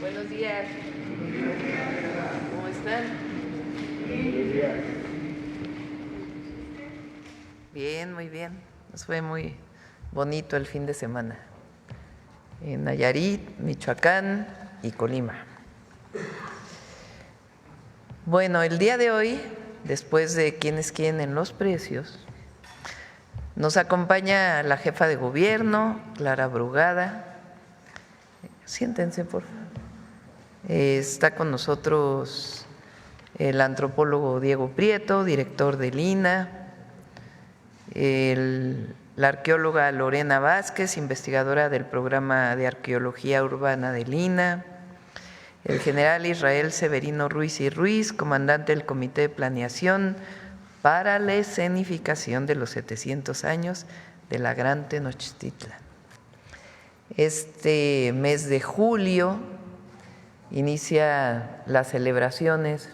Buenos días. ¿Cómo están? Bien, muy bien. Nos fue muy bonito el fin de semana en Nayarit, Michoacán y Colima. Bueno, el día de hoy, después de quién es quién en los precios, nos acompaña la jefa de gobierno, Clara Brugada. Siéntense, por favor. Está con nosotros el antropólogo Diego Prieto, director del INAH, la arqueóloga Lorena Vázquez, investigadora del programa de arqueología urbana del INAH, el general Israel Severino Ruiz y Ruiz, comandante del Comité de Planeación para la escenificación de los 700 años de la Gran Tenochtitlan. Este mes de julio inicia las celebraciones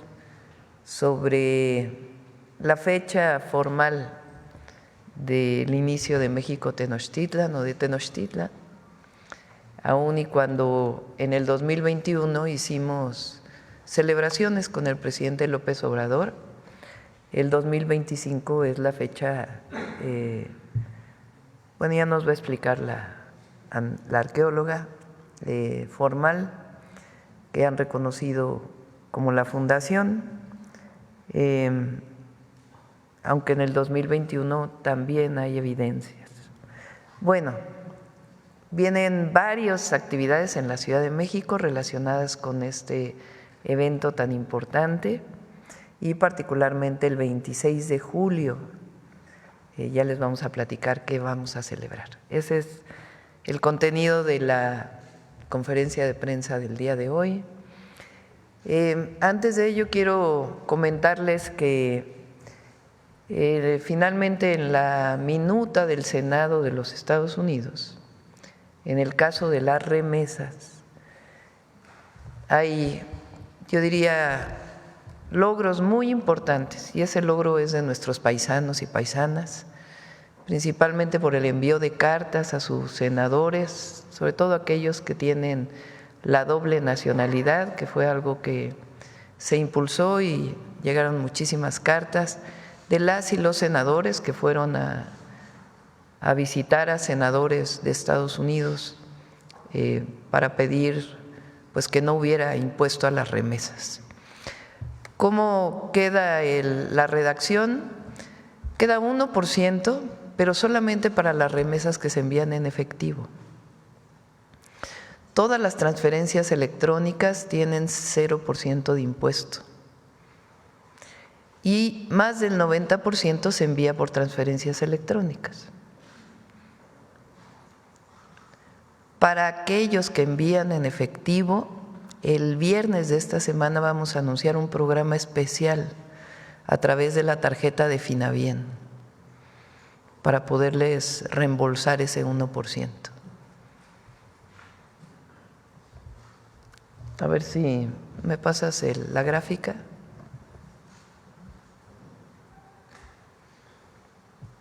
sobre la fecha formal del inicio de México Tenochtitlan o de Tenochtitlan, aun y cuando en el 2021 hicimos celebraciones con el presidente López Obrador, el 2025 es la fecha, bueno, ya nos va a explicar la arqueóloga formal, que han reconocido como la fundación, aunque en el 2021 también hay evidencias. Bueno, vienen varias actividades en la Ciudad de México relacionadas con este evento tan importante y particularmente el 26 de julio. Ya les vamos a platicar qué vamos a celebrar. Ese es el contenido de la conferencia de prensa del día de hoy. Antes de ello quiero comentarles que finalmente en la minuta del Senado de los Estados Unidos, en el caso de las remesas, hay, yo diría, logros muy importantes, y ese logro es de nuestros paisanos y paisanas, principalmente por el envío de cartas a sus senadores, sobre todo aquellos que tienen la doble nacionalidad, que fue algo que se impulsó y llegaron muchísimas cartas de las y los senadores que fueron a visitar a senadores de Estados Unidos para pedir pues que no hubiera impuesto a las remesas. ¿Cómo queda la redacción? Queda 1%, pero solamente para las remesas que se envían en efectivo. Todas las transferencias electrónicas tienen 0% de impuesto y más del 90% se envía por transferencias electrónicas. Para aquellos que envían en efectivo, el viernes de esta semana vamos a anunciar un programa especial a través de la tarjeta de Finabien para poderles reembolsar ese 1%. A ver si me pasas la gráfica.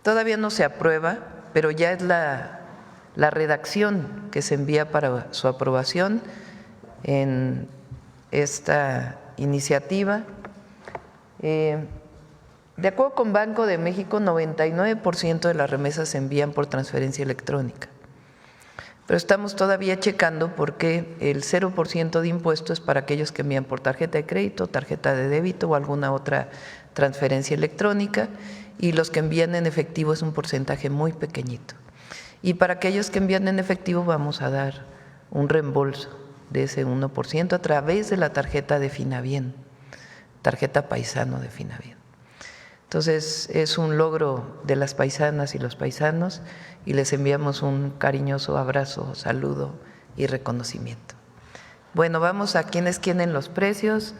Todavía no se aprueba, pero ya es la redacción que se envía para su aprobación en esta iniciativa. De acuerdo con Banco de México, 99% de las remesas se envían por transferencia electrónica. Pero estamos todavía checando porque el 0% de impuesto es para aquellos que envían por tarjeta de crédito, tarjeta de débito o alguna otra transferencia electrónica, y los que envían en efectivo es un porcentaje muy pequeñito. Y para aquellos que envían en efectivo vamos a dar un reembolso de ese 1% a través de la tarjeta de Finabien, tarjeta paisano de Finabien. Entonces es un logro de las paisanas y los paisanos y les enviamos un cariñoso abrazo, saludo y reconocimiento. Bueno, vamos a quién es quién en los precios,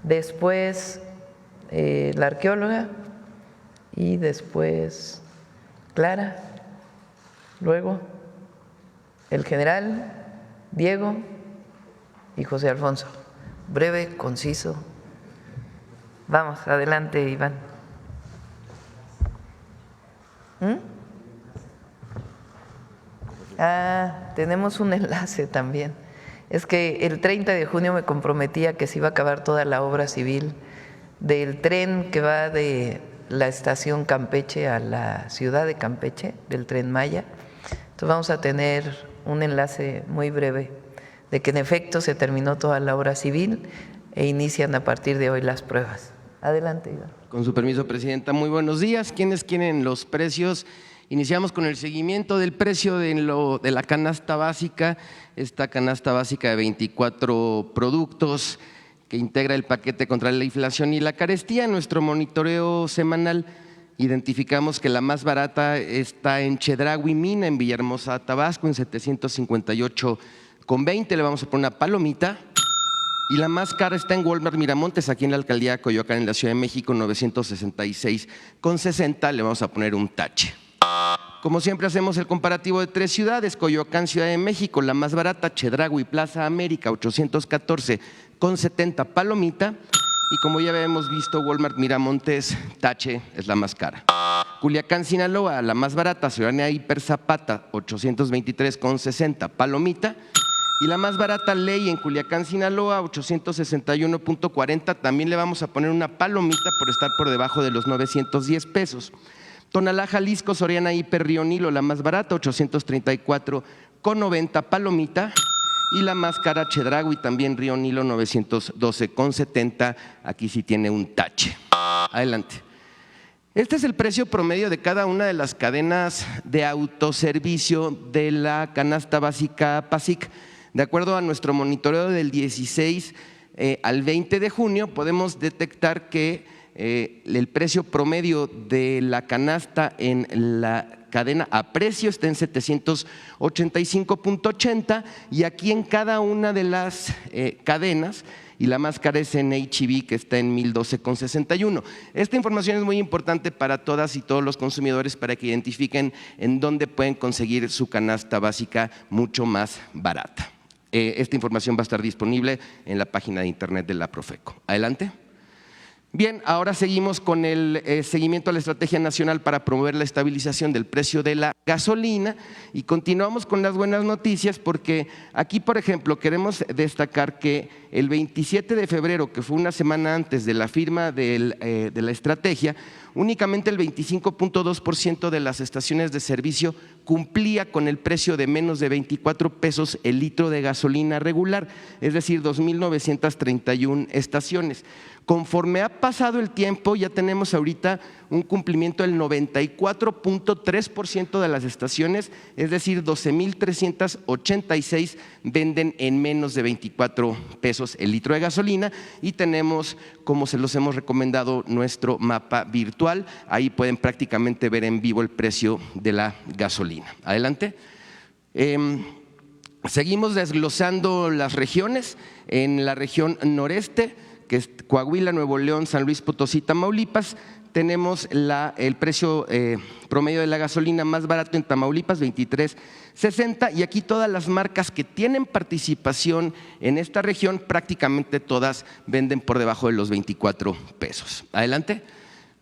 después la arqueóloga y después Clara. Luego, el general, Diego y José Alfonso. Breve, conciso. Vamos, adelante, Iván. Tenemos un enlace también. Es que el 30 de junio me comprometía que se iba a acabar toda la obra civil del tren que va de la estación Campeche a la ciudad de Campeche, del Tren Maya. Entonces vamos a tener un enlace muy breve de que en efecto se terminó toda la obra civil e inician a partir de hoy las pruebas. Adelante, Iván. Con su permiso, Presidenta. Muy buenos días. ¿Quiénes quieren los precios? Iniciamos con el seguimiento del precio de la canasta básica, esta canasta básica de 24 productos que integra el paquete contra la inflación y la carestía. En nuestro monitoreo semanal identificamos que la más barata está en Chedraui Mina, en Villahermosa, Tabasco, en 758,20. Le vamos a poner una palomita. Y la más cara está en Walmart Miramontes, aquí en la alcaldía de Coyoacán, en la Ciudad de México, 966,60. Le vamos a poner un tache. Como siempre hacemos el comparativo de 3 ciudades, Coyoacán, Ciudad de México, la más barata, Chedraui, Plaza América, 814,70, palomita. Y como ya habíamos visto, Walmart Miramontes, tache, es la más cara. Culiacán, Sinaloa, la más barata, Ciudadana Hiper Zapata, 823,60, palomita. Y la más barata, Ley, en Culiacán, Sinaloa, 861,40. También le vamos a poner una palomita por estar por debajo de los 910 pesos. Tonalá, Jalisco, Soriana Hiper Río Nilo, la más barata, 834,90, palomita. Y la más cara, Chedraui, también Río Nilo, 912,70. Aquí sí tiene un tache. Adelante. Este es el precio promedio de cada una de las cadenas de autoservicio de la canasta básica PASIC. De acuerdo a nuestro monitoreo del 16 al 20 de junio, podemos detectar que el precio promedio de la canasta en la cadena a precio está en 785,80 y aquí en cada una de las cadenas, y la más cara es en H-E-B, que está en 1012,61. Esta información es muy importante para todas y todos los consumidores para que identifiquen en dónde pueden conseguir su canasta básica mucho más barata. Esta información va a estar disponible en la página de internet de la Profeco. Adelante. Bien, ahora seguimos con el seguimiento a la Estrategia Nacional para promover la estabilización del precio de la gasolina y continuamos con las buenas noticias porque aquí, por ejemplo, queremos destacar que el 27 de febrero, que fue una semana antes de la firma de la estrategia, únicamente el 25,2% de las estaciones de servicio cumplía con el precio de menos de 24 pesos el litro de gasolina regular, es decir, 2,931 estaciones. Conforme ha pasado el tiempo, ya tenemos ahorita un cumplimiento del 94,3% de las estaciones, es decir, 12,386 venden en menos de 24 pesos el litro de gasolina y tenemos, como se los hemos recomendado, nuestro mapa virtual. Ahí pueden prácticamente ver en vivo el precio de la gasolina. Adelante. Seguimos desglosando las regiones. En la región noreste, que es Coahuila, Nuevo León, San Luis Potosí, Tamaulipas, tenemos el precio promedio de la gasolina más barato en Tamaulipas, 23,60, y aquí todas las marcas que tienen participación en esta región, prácticamente todas venden por debajo de los 24 pesos. Adelante.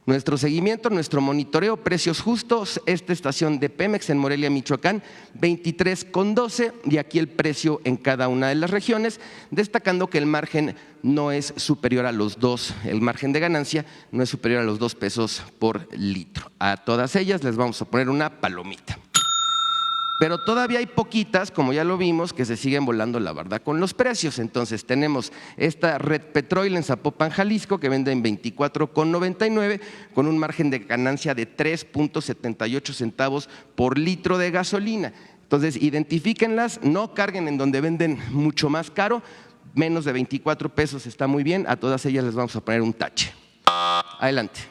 Nuestro seguimiento, nuestro monitoreo, precios justos, esta estación de Pemex en Morelia, Michoacán, 23,12 y aquí el precio en cada una de las regiones, destacando que el margen no es superior a los 2, el margen de ganancia no es superior a los 2 pesos por litro. A todas ellas les vamos a poner una palomita. Pero todavía hay poquitas, como ya lo vimos, que se siguen volando la barda con los precios. Entonces tenemos esta Red Petrol en Zapopan, Jalisco, que vende en 24,99 con un margen de ganancia de 3,78 centavos por litro de gasolina. Entonces identifíquenlas, no carguen en donde venden mucho más caro, menos de 24 pesos está muy bien, a todas ellas les vamos a poner un tache. Adelante.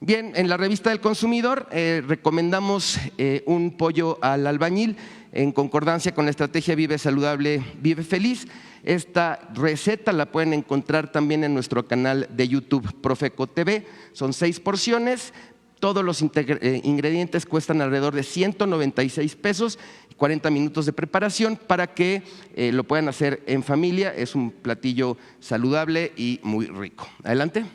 Bien, en la revista del consumidor recomendamos un pollo al albañil en concordancia con la estrategia Vive Saludable, Vive Feliz. Esta receta la pueden encontrar también en nuestro canal de YouTube Profeco TV. Son 6 porciones, Todos los ingredientes cuestan alrededor de 196 pesos, 40 minutos de preparación para que lo puedan hacer en familia. Es un platillo saludable y muy rico. Adelante.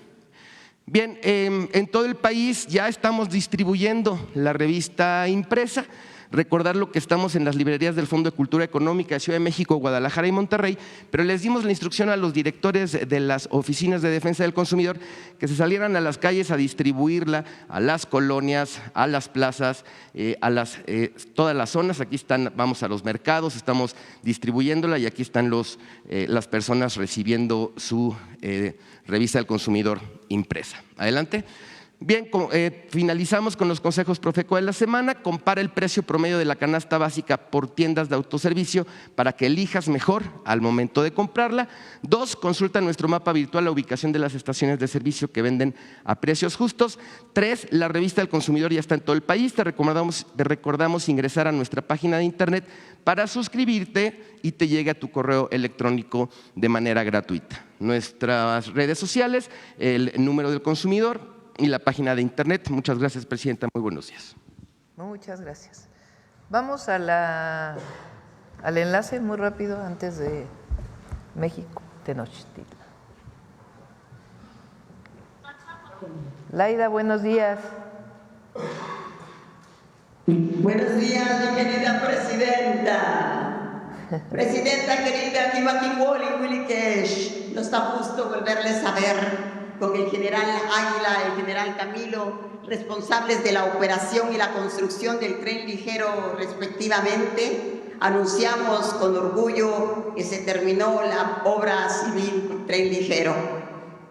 Bien, en todo el país ya estamos distribuyendo la revista impresa. Recordarlo que estamos en las librerías del Fondo de Cultura Económica de Ciudad de México, Guadalajara y Monterrey, pero les dimos la instrucción a los directores de las oficinas de defensa del consumidor que se salieran a las calles a distribuirla a las colonias, a las plazas, todas las zonas. Aquí están, vamos a los mercados, estamos distribuyéndola y aquí están las personas recibiendo su revista del consumidor impresa. Adelante. Bien, finalizamos con los consejos Profeco de la semana. Compara el precio promedio de la canasta básica por tiendas de autoservicio para que elijas mejor al momento de comprarla. 2, consulta nuestro mapa virtual la ubicación de las estaciones de servicio que venden a precios justos. 3, la revista del consumidor ya está en todo el país. Te recordamos ingresar a nuestra página de internet para suscribirte y te llegue a tu correo electrónico de manera gratuita. Nuestras redes sociales, el número del consumidor y la página de internet. Muchas gracias, presidenta. Muy buenos días. Muchas gracias. Vamos al enlace muy rápido antes de México, Tenochtitlan. Laida, buenos días. Buenos días, mi querida presidenta. Presidenta querida, nos da gusto volverles a ver con el general Águila, el general Camilo, responsables de la operación y la construcción del tren ligero respectivamente. Anunciamos con orgullo que se terminó la obra civil tren ligero.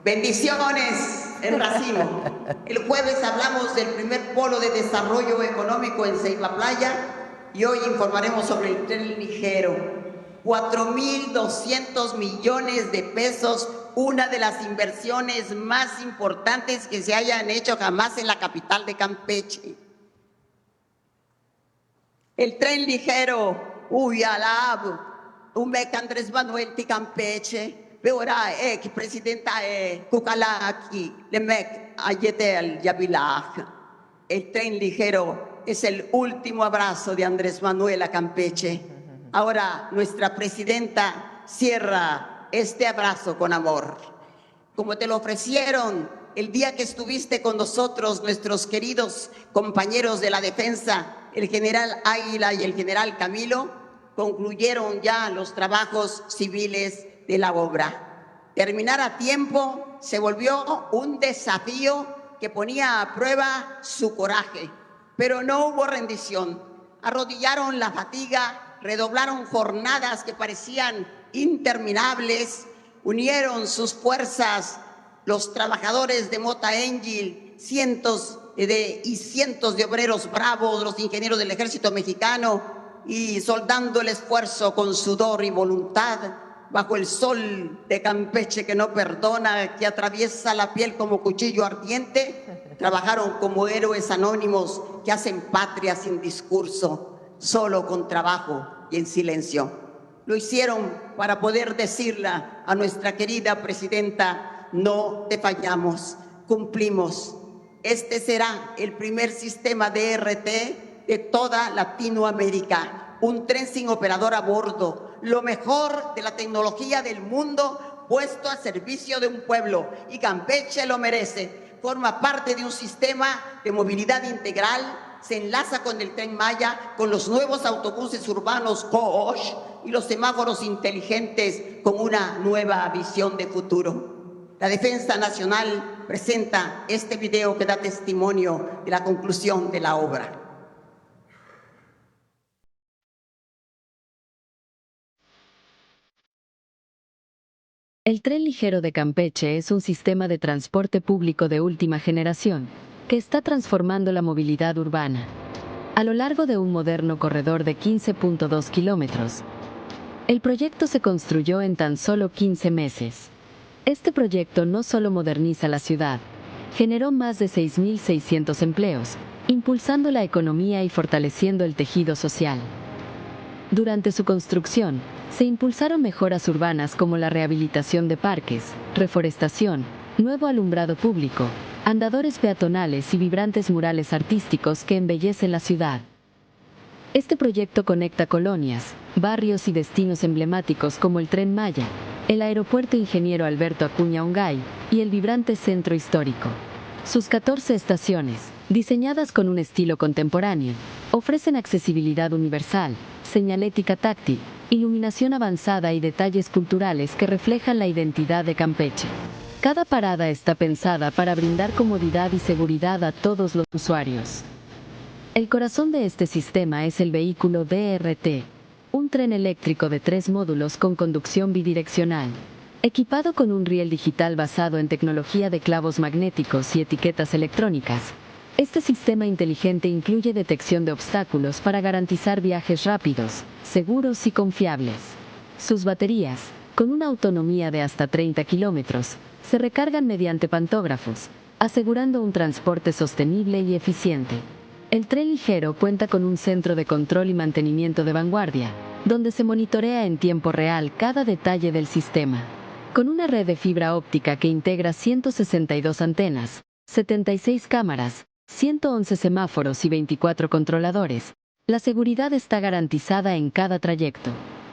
Bendiciones en racimo. El jueves hablamos del primer polo de desarrollo económico en Ceiba Playa y hoy informaremos sobre el tren ligero. 4.200 millones de pesos, una de las inversiones más importantes que se hayan hecho jamás en la capital de Campeche. El tren ligero, alab, Andrés Manuel de Campeche, Beora, que presidenta Kukalaki, Lemek, Ayetel, Yabilaj. El tren ligero es el último abrazo de Andrés Manuel a Campeche. Ahora nuestra presidenta cierra este abrazo con amor. Como te lo ofrecieron el día que estuviste con nosotros, nuestros queridos compañeros de la defensa, el general Águila y el general Camilo, concluyeron ya los trabajos civiles de la obra. Terminar a tiempo se volvió un desafío que ponía a prueba su coraje, pero no hubo rendición. Arrodillaron la fatiga, redoblaron jornadas que parecían interminables, unieron sus fuerzas los trabajadores de Mota Engil, cientos de obreros bravos, los ingenieros del ejército mexicano, y soldando el esfuerzo con sudor y voluntad, bajo el sol de Campeche que no perdona, que atraviesa la piel como cuchillo ardiente, trabajaron como héroes anónimos que hacen patria sin discurso, solo con trabajo y en silencio. Lo hicieron para poder decirle a nuestra querida presidenta: no te fallamos, cumplimos. Este será el primer sistema de RT de toda Latinoamérica, un tren sin operador a bordo, lo mejor de la tecnología del mundo puesto a servicio de un pueblo, y Campeche lo merece. Forma parte de un sistema de movilidad integral, se enlaza con el Tren Maya, con los nuevos autobuses urbanos COOSH y los semáforos inteligentes con una nueva visión de futuro. La Defensa Nacional presenta este video que da testimonio de la conclusión de la obra. El Tren Ligero de Campeche es un sistema de transporte público de última generación que está transformando la movilidad urbana. A lo largo de un moderno corredor de 15.2 kilómetros, el proyecto se construyó en tan solo 15 meses. Este proyecto no solo moderniza la ciudad, generó más de 6.600 empleos, impulsando la economía y fortaleciendo el tejido social. Durante su construcción, se impulsaron mejoras urbanas como la rehabilitación de parques, reforestación, nuevo alumbrado público, andadores peatonales y vibrantes murales artísticos que embellecen la ciudad. Este proyecto conecta colonias, barrios y destinos emblemáticos como el Tren Maya, el Aeropuerto Ingeniero Alberto Acuña Ungay y el vibrante centro histórico. Sus 14 estaciones, diseñadas con un estilo contemporáneo, ofrecen accesibilidad universal, señalética táctil, iluminación avanzada y detalles culturales que reflejan la identidad de Campeche. Cada parada está pensada para brindar comodidad y seguridad a todos los usuarios. El corazón de este sistema es el vehículo DRT, un tren eléctrico de 3 módulos con conducción bidireccional, equipado con un riel digital basado en tecnología de clavos magnéticos y etiquetas electrónicas. Este sistema inteligente incluye detección de obstáculos para garantizar viajes rápidos, seguros y confiables. Sus baterías, con una autonomía de hasta 30 kilómetros, se recargan mediante pantógrafos, asegurando un transporte sostenible y eficiente. El tren ligero cuenta con un centro de control y mantenimiento de vanguardia, donde se monitorea en tiempo real cada detalle del sistema. Con una red de fibra óptica que integra 162 antenas, 76 cámaras, 111 semáforos y 24 controladores, la seguridad está garantizada en cada trayecto.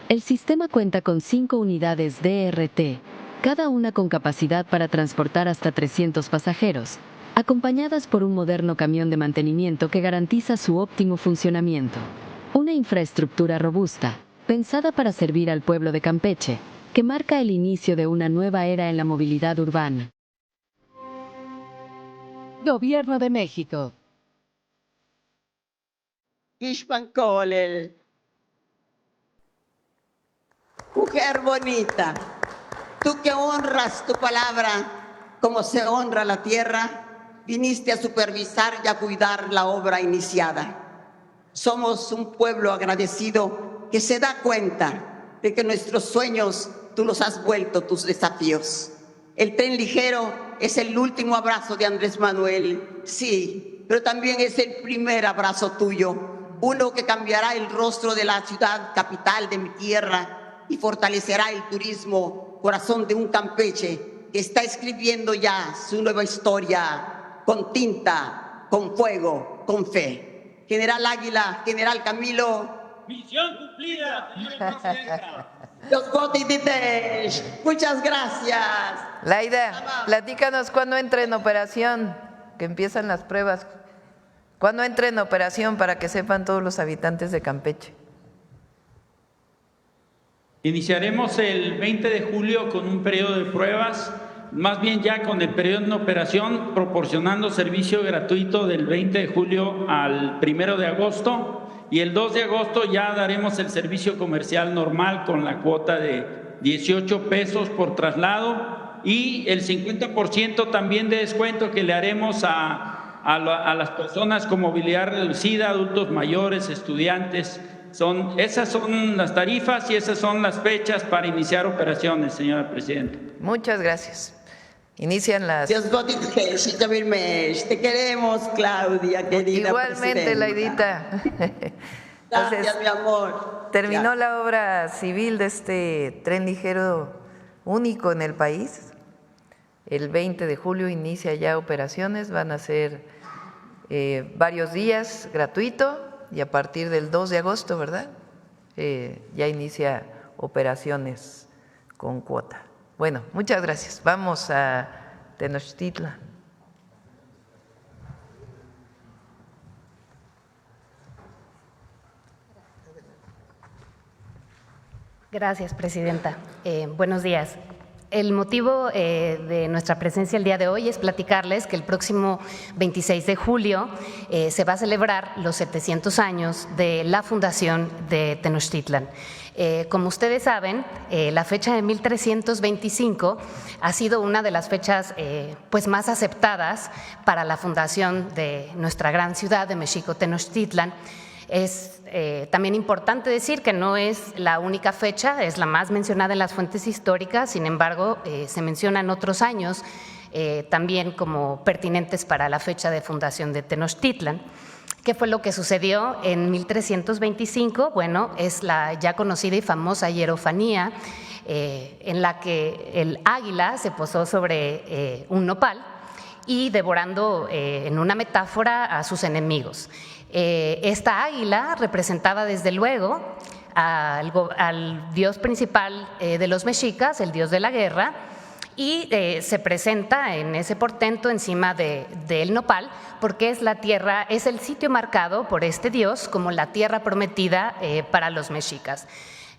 El sistema cuenta con 5 unidades DRT, cada una con capacidad para transportar hasta 300 pasajeros, acompañadas por un moderno camión de mantenimiento que garantiza su óptimo funcionamiento. Una infraestructura robusta, pensada para servir al pueblo de Campeche, que marca el inicio de una nueva era en la movilidad urbana. Gobierno de México. Ishpancolel. Mujer bonita, tú que honras tu palabra como se honra la tierra, viniste a supervisar y a cuidar la obra iniciada. Somos un pueblo agradecido que se da cuenta de que nuestros sueños tú los has vuelto tus desafíos. El tren ligero es el último abrazo de Andrés Manuel, sí, pero también es el primer abrazo tuyo, uno que cambiará el rostro de la ciudad capital de mi tierra y fortalecerá el turismo, corazón de un Campeche que está escribiendo ya su nueva historia con tinta, con fuego, con fe. General Águila, General Camilo. Misión cumplida, señora presidenta. Los Gotitites, muchas gracias. Laida, platícanos cuándo entra en operación, que empiezan las pruebas. ¿Cuándo entra en operación para que sepan todos los habitantes de Campeche? Iniciaremos el 20 de julio con un periodo de pruebas, más bien ya con el periodo en operación, proporcionando servicio gratuito del 20 de julio al 1 de agosto. Y el 2 de agosto ya daremos el servicio comercial normal con la cuota de 18 pesos por traslado y el 50% también de descuento que le haremos a las personas con movilidad reducida, adultos mayores, estudiantes. Esas son las tarifas y esas son las fechas para iniciar operaciones, señora presidenta. Muchas gracias. Inician las… Dios Gotitites, te queremos, Claudia, querida. Igualmente, Laidita. Gracias, mi amor. Terminó la obra civil de este tren ligero único en el país. El 20 de julio inicia ya operaciones, van a ser varios días gratuito y a partir del 2 de agosto, ¿verdad? Ya inicia operaciones con cuota. Bueno, muchas gracias. Vamos a Tenochtitlan. Gracias, presidenta. Buenos días. El motivo de nuestra presencia el día de hoy es platicarles que el próximo 26 de julio se va a celebrar los 700 años de la fundación de Tenochtitlan. Como ustedes saben, la fecha de 1325 ha sido una de las fechas pues más aceptadas para la fundación de nuestra gran ciudad de México, Tenochtitlan. Es también importante decir que no es la única fecha, es la más mencionada en las fuentes históricas, sin embargo, se mencionan otros años también como pertinentes para la fecha de fundación de Tenochtitlan. ¿Qué fue lo que sucedió en 1325? Bueno, es la ya conocida y famosa hierofanía en la que el águila se posó sobre un nopal y devorando en una metáfora a sus enemigos. Esta águila representaba desde luego al dios principal de los mexicas, el dios de la guerra, y se presenta en ese portento encima del nopal, porque es la tierra, es el sitio marcado por este dios como la tierra prometida para los mexicas.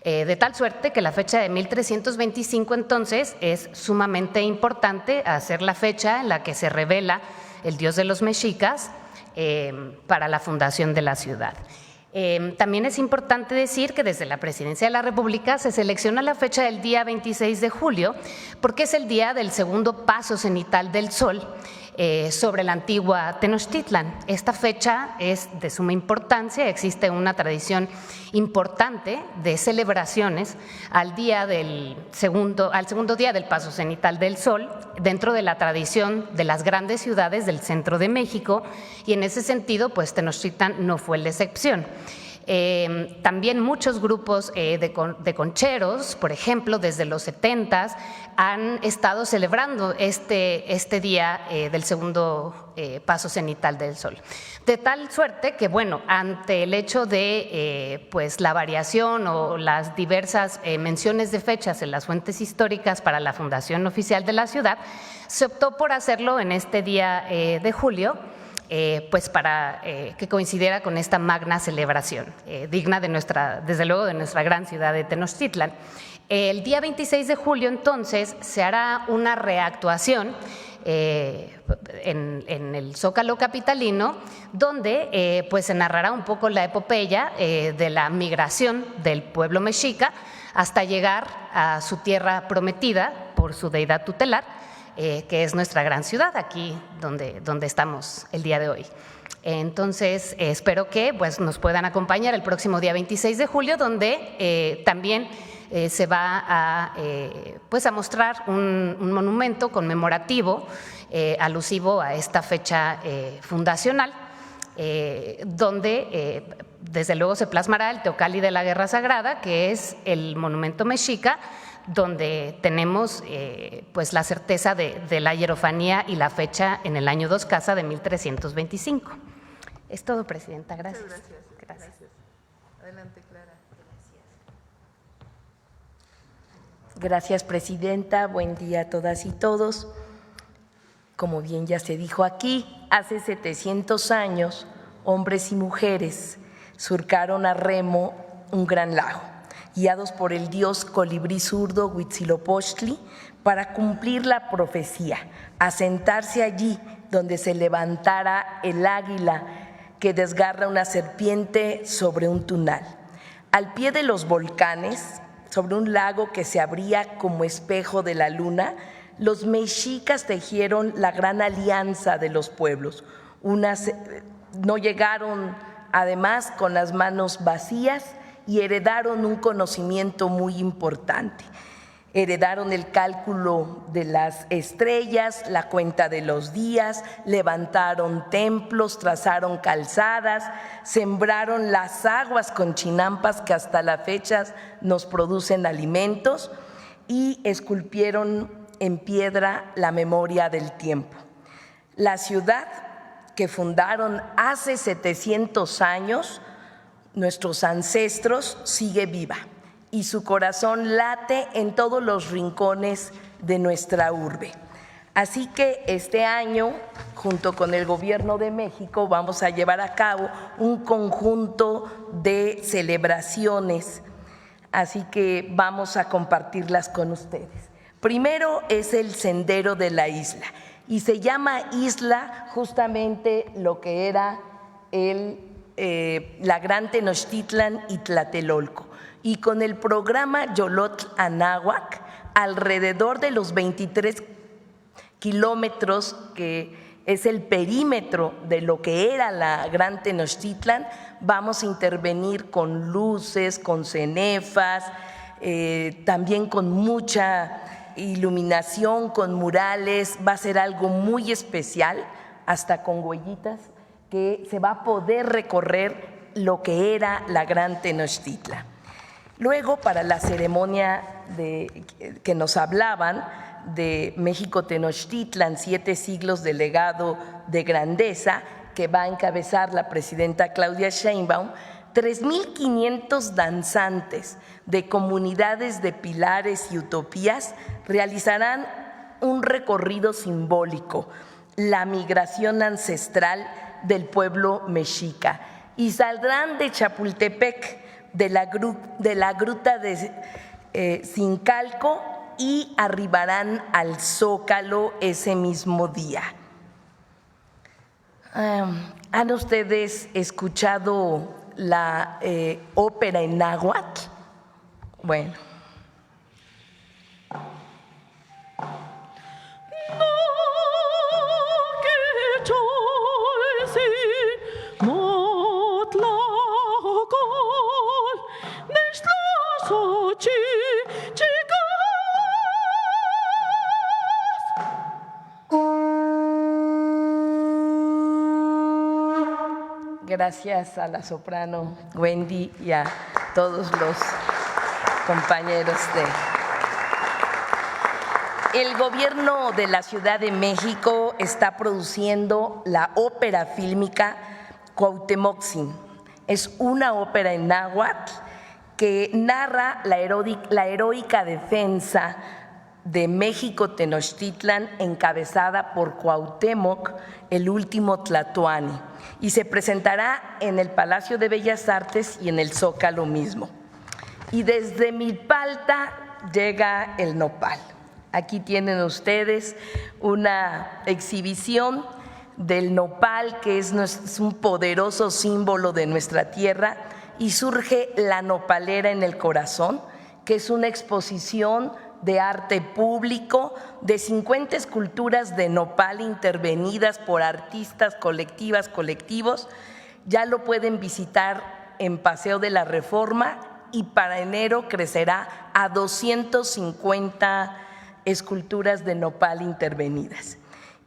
De tal suerte que la fecha de 1325 entonces es sumamente importante, a ser la fecha en la que se revela el dios de los mexicas para la fundación de la ciudad. También es importante decir que desde la Presidencia de la República se selecciona la fecha del día 26 de julio porque es el día del segundo paso cenital del sol sobre la antigua Tenochtitlan. Esta fecha es de suma importancia, existe una tradición importante de celebraciones al segundo día del paso cenital del sol dentro de la tradición de las grandes ciudades del centro de México, y en ese sentido pues Tenochtitlan no fue la excepción. También muchos grupos de concheros, por ejemplo, desde los 70s, han estado celebrando este día del segundo paso cenital del sol. De tal suerte que, bueno, ante el hecho de pues la variación o las diversas menciones de fechas en las fuentes históricas para la fundación oficial de la ciudad, se optó por hacerlo en este día de julio, pues para que coincidiera con esta magna celebración, digna de desde luego de nuestra gran ciudad de Tenochtitlan. El día 26 de julio entonces se hará una reactuación en el Zócalo capitalino, donde pues se narrará un poco la epopeya de la migración del pueblo mexica hasta llegar a su tierra prometida por su deidad tutelar, que es nuestra gran ciudad, aquí donde estamos el día de hoy. Entonces, espero que pues, nos puedan acompañar el próximo día 26 de julio, donde también se va a mostrar un monumento conmemorativo alusivo a esta fecha fundacional, donde desde luego se plasmará el Teocalli de la Guerra Sagrada, que es el monumento mexica, donde tenemos pues la certeza de la hierofanía y la fecha en el año 2 Casa de 1325. Es todo, Presidenta. Gracias. Gracias. Adelante, Clara. Gracias, Presidenta. Buen día a todas y todos. Como bien ya se dijo aquí, hace 700 años, hombres y mujeres surcaron a remo un gran lago, guiados por el dios colibrí zurdo Huitzilopochtli, para cumplir la profecía, asentarse allí donde se levantara el águila que desgarra una serpiente sobre un tunal. Al pie de los volcanes, sobre un lago que se abría como espejo de la luna, los mexicas tejieron la gran alianza de los pueblos. No llegaron además con las manos vacías y heredaron un conocimiento muy importante. Heredaron el cálculo de las estrellas, la cuenta de los días, levantaron templos, trazaron calzadas, sembraron las aguas con chinampas que hasta la fecha nos producen alimentos, y esculpieron en piedra la memoria del tiempo. La ciudad que fundaron hace 700 años, nuestros ancestros, sigue viva y su corazón late en todos los rincones de nuestra urbe. Así que este año, junto con el Gobierno de México, vamos a llevar a cabo un conjunto de celebraciones, así que vamos a compartirlas con ustedes. Primero es el Sendero de la Isla, y se llama Isla justamente lo que era la Gran Tenochtitlan y Tlatelolco, y con el programa Yolotl Anáhuac, alrededor de los 23 kilómetros que es el perímetro de lo que era la Gran Tenochtitlan, vamos a intervenir con luces, con cenefas, también con mucha iluminación, con murales. Va a ser algo muy especial, hasta con huellitas, que se va a poder recorrer lo que era la Gran Tenochtitlan. Luego, para la ceremonia que nos hablaban, de México Tenochtitlan, 7 siglos de legado de grandeza, que va a encabezar la presidenta Claudia Sheinbaum, 3,500 danzantes de comunidades de pilares y utopías realizarán un recorrido simbólico, la migración ancestral del pueblo mexica, y saldrán de Chapultepec, de la gruta de Zincalco, y arribarán al Zócalo ese mismo día. ¿Han ustedes escuchado la ópera en náhuatl? Bueno. Gracias a la soprano Wendy y a todos los compañeros El gobierno de la Ciudad de México está produciendo la ópera fílmica Cuauhtemoc-Zin. Es una ópera en náhuatl que narra la heroica defensa de México Tenochtitlan, encabezada por Cuauhtémoc, el último tlatoani, y se presentará en el Palacio de Bellas Artes y en el Zócalo mismo. Y desde Milpalta llega el nopal. Aquí tienen ustedes una exhibición del nopal, que es un poderoso símbolo de nuestra tierra, y surge La Nopalera en el Corazón, que es una exposición de arte público de 50 esculturas de nopal intervenidas por artistas, colectivos. Ya lo pueden visitar en Paseo de la Reforma, y para enero crecerá a 250 esculturas de nopal intervenidas.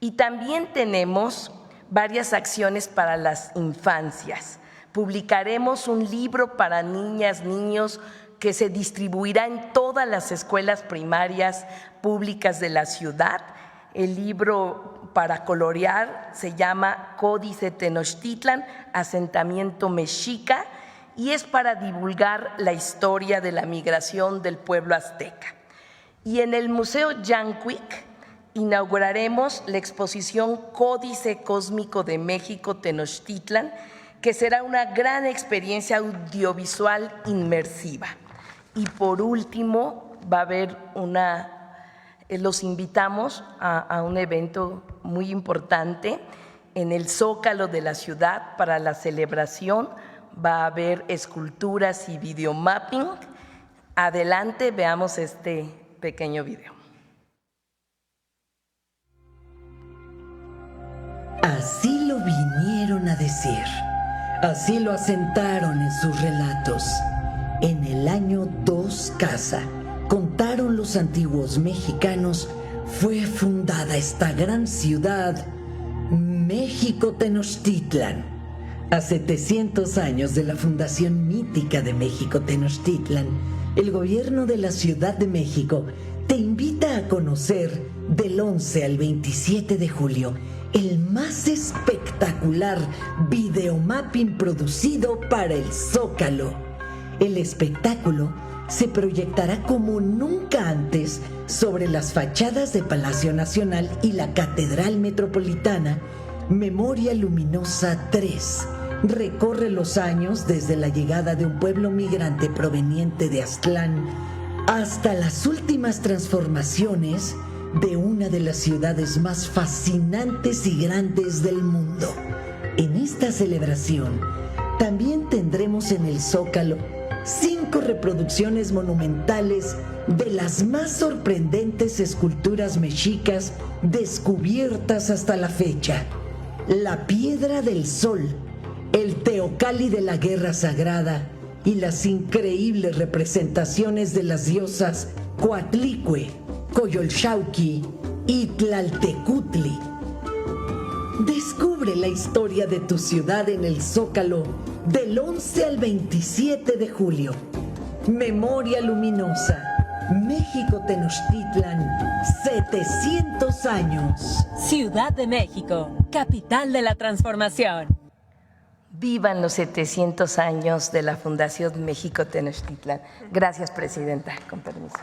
Y también tenemos varias acciones para las infancias. Publicaremos un libro para niñas, niños, que se distribuirá en todas las escuelas primarias públicas de la ciudad. El libro para colorear se llama Códice Tenochtitlan, asentamiento mexica, y es para divulgar la historia de la migración del pueblo azteca. Y en el Museo Yancuic inauguraremos la exposición Códice Cósmico de México Tenochtitlan, que será una gran experiencia audiovisual inmersiva. Y por último, va a haber los invitamos a un evento muy importante en el Zócalo de la ciudad. Para la celebración va a haber esculturas y videomapping. Adelante, veamos este pequeño video. Así lo vinieron a decir, así lo asentaron en sus relatos. En el año 2 Casa, contaron los antiguos mexicanos, fue fundada esta gran ciudad, México Tenochtitlan. A 700 años de la fundación mítica de México Tenochtitlan, el gobierno de la Ciudad de México te invita a conocer del 11 al 27 de julio el más espectacular videomapping producido para el Zócalo. El espectáculo se proyectará como nunca antes sobre las fachadas de Palacio Nacional y la Catedral Metropolitana. Memoria Luminosa 3 recorre los años desde la llegada de un pueblo migrante proveniente de Aztlán hasta las últimas transformaciones de una de las ciudades más fascinantes y grandes del mundo. En esta celebración también tendremos en el Zócalo 5 reproducciones monumentales de las más sorprendentes esculturas mexicas descubiertas hasta la fecha. La Piedra del Sol, el Teocalli de la Guerra Sagrada y las increíbles representaciones de las diosas Coatlicue, Coyolxauhqui y Tlaltecutli. Descubre la historia de tu ciudad en el Zócalo del 11 al 27 de julio. Memoria Luminosa, México Tenochtitlan, 700 años. Ciudad de México, capital de la transformación. Vivan los 700 años de la Fundación México Tenochtitlan. Gracias, presidenta. Con permiso.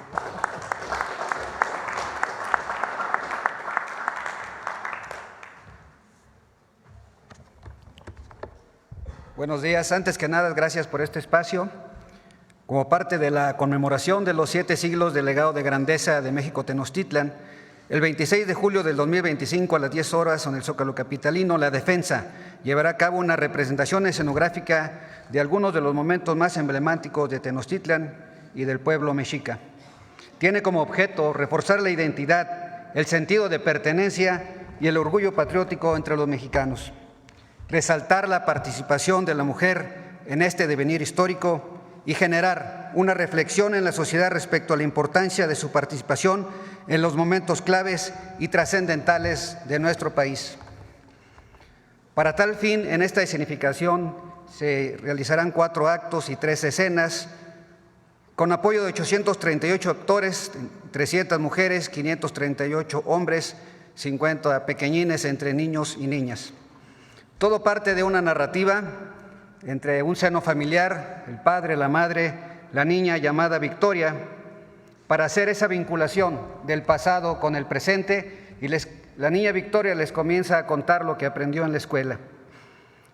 Buenos días. Antes que nada, gracias por este espacio. Como parte de la conmemoración de los 7 siglos del legado de grandeza de México Tenochtitlan, el 26 de julio del 2025 a las 10 horas en el Zócalo capitalino, la Defensa llevará a cabo una representación escenográfica de algunos de los momentos más emblemáticos de Tenochtitlan y del pueblo mexica. Tiene como objeto reforzar la identidad, el sentido de pertenencia y el orgullo patriótico entre los mexicanos, resaltar la participación de la mujer en este devenir histórico y generar una reflexión en la sociedad respecto a la importancia de su participación en los momentos claves y trascendentales de nuestro país. Para tal fin, en esta escenificación se realizarán 4 actos y 3 escenas, con apoyo de 838 actores, 300 mujeres, 538 hombres, 50 pequeñines entre niños y niñas. Todo parte de una narrativa entre un seno familiar, el padre, la madre, la niña llamada Victoria, para hacer esa vinculación del pasado con el presente, y la niña Victoria les comienza a contar lo que aprendió en la escuela.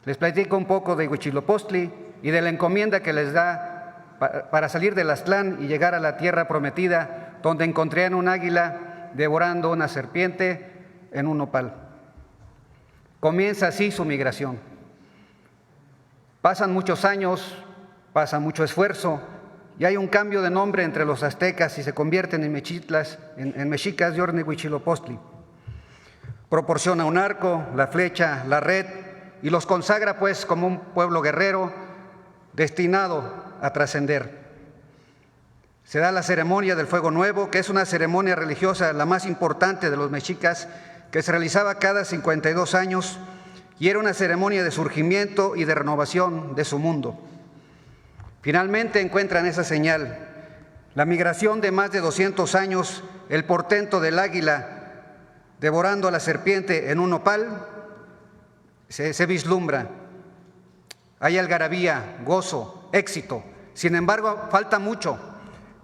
Les platico un poco de Huitzilopochtli y de la encomienda que les da para salir del Aztlán y llegar a la tierra prometida, donde encontrarían un águila devorando una serpiente en un nopal. Comienza así su migración. Pasan muchos años, pasa mucho esfuerzo, y hay un cambio de nombre entre los aztecas y se convierten en mexicas de Orne Huitzilopochtli. Proporciona un arco, la flecha, la red, y los consagra pues como un pueblo guerrero destinado a trascender. Se da la ceremonia del Fuego Nuevo, que es una ceremonia religiosa la más importante de los mexicas, que se realizaba cada 52 años, y era una ceremonia de surgimiento y de renovación de su mundo. Finalmente encuentran esa señal, la migración de más de 200 años, el portento del águila devorando a la serpiente en un nopal, se vislumbra. Hay algarabía, gozo, éxito. Sin embargo, falta mucho.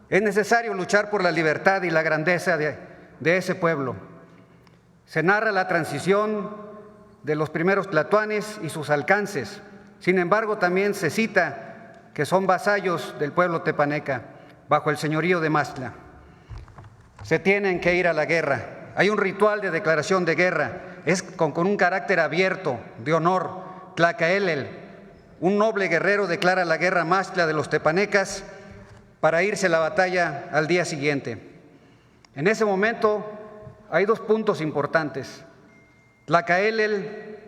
Es necesario luchar por la libertad y la grandeza de ese pueblo. Se narra la transición de los primeros tlatoanes y sus alcances. Sin embargo, también se cita que son vasallos del pueblo tepaneca, bajo el señorío de Mastla. Se tienen que ir a la guerra. Hay un ritual de declaración de guerra, es con un carácter abierto, de honor. Tlacaelel, un noble guerrero, declara la guerra a Mastla de los tepanecas para irse a la batalla al día siguiente. En ese momento hay 2 puntos importantes. Tlacaelel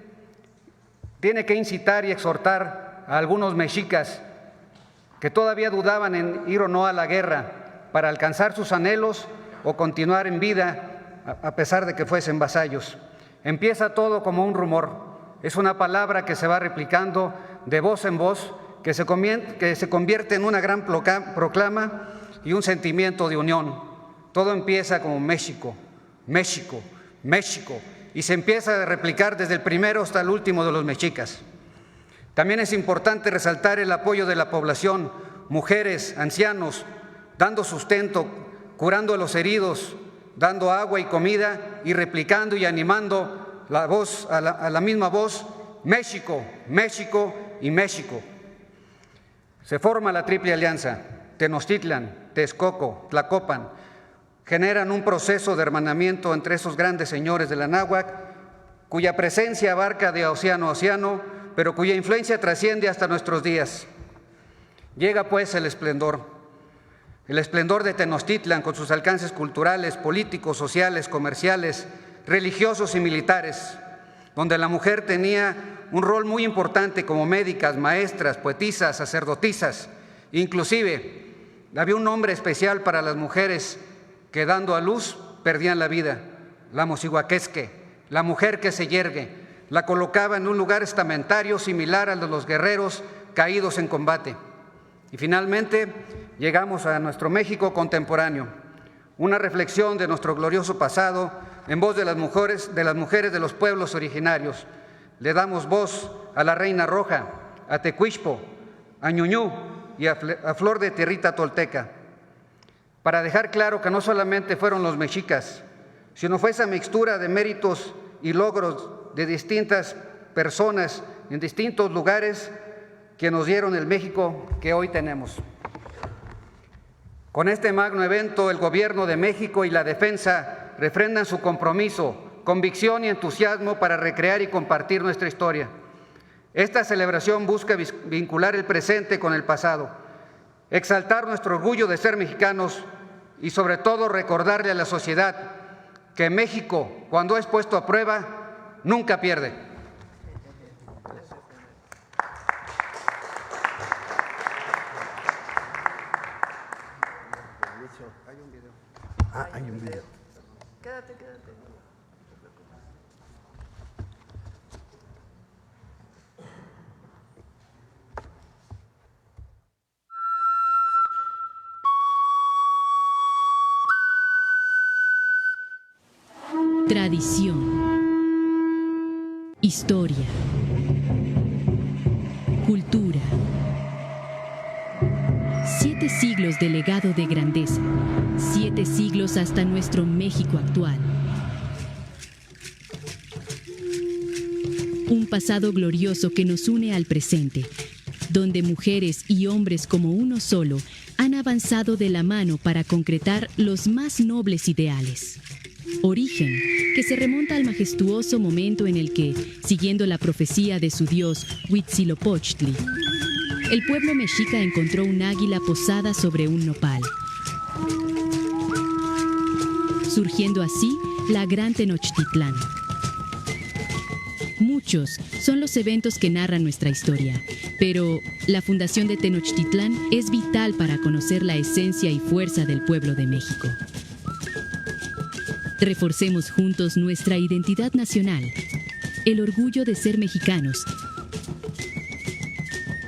tiene que incitar y exhortar a algunos mexicas que todavía dudaban en ir o no a la guerra para alcanzar sus anhelos o continuar en vida a pesar de que fuesen vasallos. Empieza todo como un rumor, es una palabra que se va replicando de voz en voz, que se convierte en una gran proclama y un sentimiento de unión. Todo empieza como México, México, México, y se empieza a replicar desde el primero hasta el último de los mexicas. También es importante resaltar el apoyo de la población, mujeres, ancianos, dando sustento, curando a los heridos, dando agua y comida y replicando y animando la voz, a la misma voz, México, México y México. Se forma la Triple Alianza, Tenochtitlan, Texcoco, Tlacopan, generan un proceso de hermanamiento entre esos grandes señores de la náhuatl, cuya presencia abarca de océano a océano, pero cuya influencia trasciende hasta nuestros días. Llega pues el esplendor de Tenochtitlan con sus alcances culturales, políticos, sociales, comerciales, religiosos y militares, donde la mujer tenía un rol muy importante como médicas, maestras, poetisas, sacerdotisas. Inclusive había un nombre especial para las mujeres que dando a luz perdían la vida, la moxihuaquesque, la mujer que se yergue, la colocaba en un lugar estamentario similar al de los guerreros caídos en combate. Y finalmente llegamos a nuestro México contemporáneo, una reflexión de nuestro glorioso pasado en voz de las mujeres de los pueblos originarios. Le damos voz a la Reina Roja, a Tecuixpo, a Ñuñú y a Flor de Tierrita Tolteca, para dejar claro que no solamente fueron los mexicas, sino fue esa mixtura de méritos y logros de distintas personas en distintos lugares que nos dieron el México que hoy tenemos. Con este magno evento, el Gobierno de México y la defensa refrendan su compromiso, convicción y entusiasmo para recrear y compartir nuestra historia. Esta celebración busca vincular el presente con el pasado, exaltar nuestro orgullo de ser mexicanos y sobre todo recordarle a la sociedad que México, cuando es puesto a prueba, nunca pierde. Hay un video. Quédate. Tradición, historia, cultura. 7 siglos de legado de grandeza, 7 siglos hasta nuestro México actual. Un pasado glorioso que nos une al presente, donde mujeres y hombres como uno solo han avanzado de la mano para concretar los más nobles ideales. Origen, que se remonta al majestuoso momento en el que, siguiendo la profecía de su dios Huitzilopochtli, el pueblo mexica encontró un águila posada sobre un nopal, surgiendo así la Gran Tenochtitlán. Muchos son los eventos que narran nuestra historia, pero la fundación de Tenochtitlán es vital para conocer la esencia y fuerza del pueblo de México. Reforcemos juntos nuestra identidad nacional, el orgullo de ser mexicanos,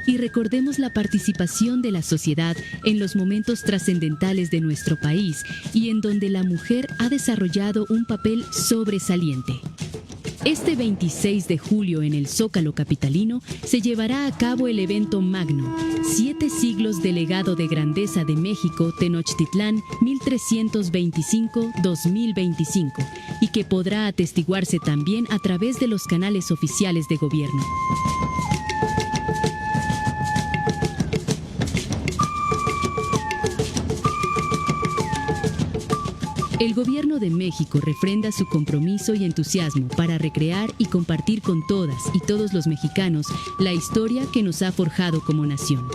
y recordemos la participación de la sociedad en los momentos trascendentales de nuestro país y en donde la mujer ha desarrollado un papel sobresaliente. Este 26 de julio en el Zócalo capitalino se llevará a cabo el evento magno, 7 siglos de legado de grandeza de México, Tenochtitlán 1325-2025, y que podrá atestiguarse también a través de los canales oficiales de gobierno. El Gobierno de México refrenda su compromiso y entusiasmo para recrear y compartir con todas y todos los mexicanos la historia que nos ha forjado como nación.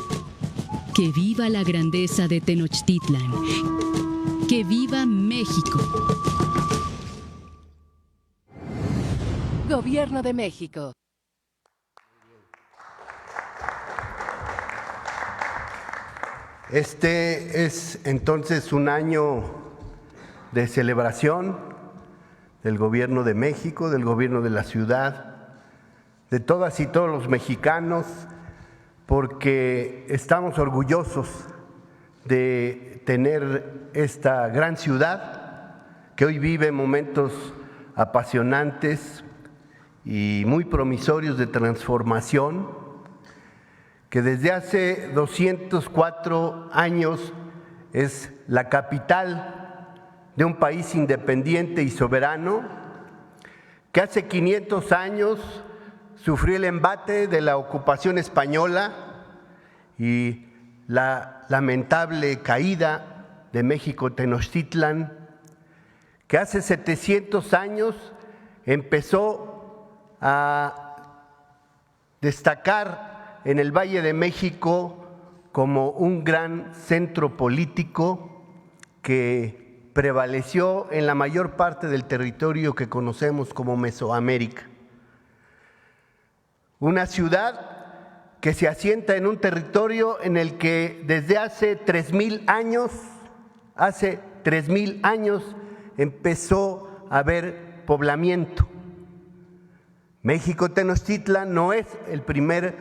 ¡Que viva la grandeza de Tenochtitlán! ¡Que viva México! Gobierno de México. Este es entonces un año de celebración del Gobierno de México, del Gobierno de la ciudad, de todas y todos los mexicanos, porque estamos orgullosos de tener esta gran ciudad que hoy vive momentos apasionantes y muy promisorios de transformación, que desde hace 204 años es la capital de un país independiente y soberano, que hace 500 años sufrió el embate de la ocupación española y la lamentable caída de México Tenochtitlán, que hace 700 años empezó a destacar en el Valle de México como un gran centro político que prevaleció en la mayor parte del territorio que conocemos como Mesoamérica. Una ciudad que se asienta en un territorio en el que desde hace 3,000 años empezó a haber poblamiento. México Tenochtitlan no es el primer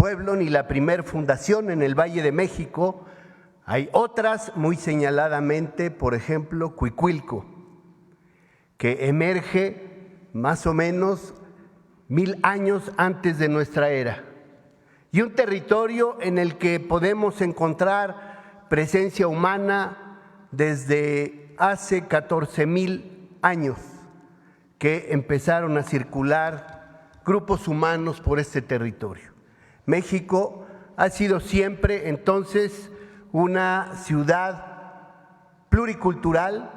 pueblo ni la primer fundación en el Valle de México. Hay otras, muy señaladamente, por ejemplo, Cuicuilco, que emerge más o menos 1000 años antes de nuestra era. Y un territorio en el que podemos encontrar presencia humana desde hace 14,000 años, que empezaron a circular grupos humanos por este territorio. México ha sido siempre entonces una ciudad pluricultural,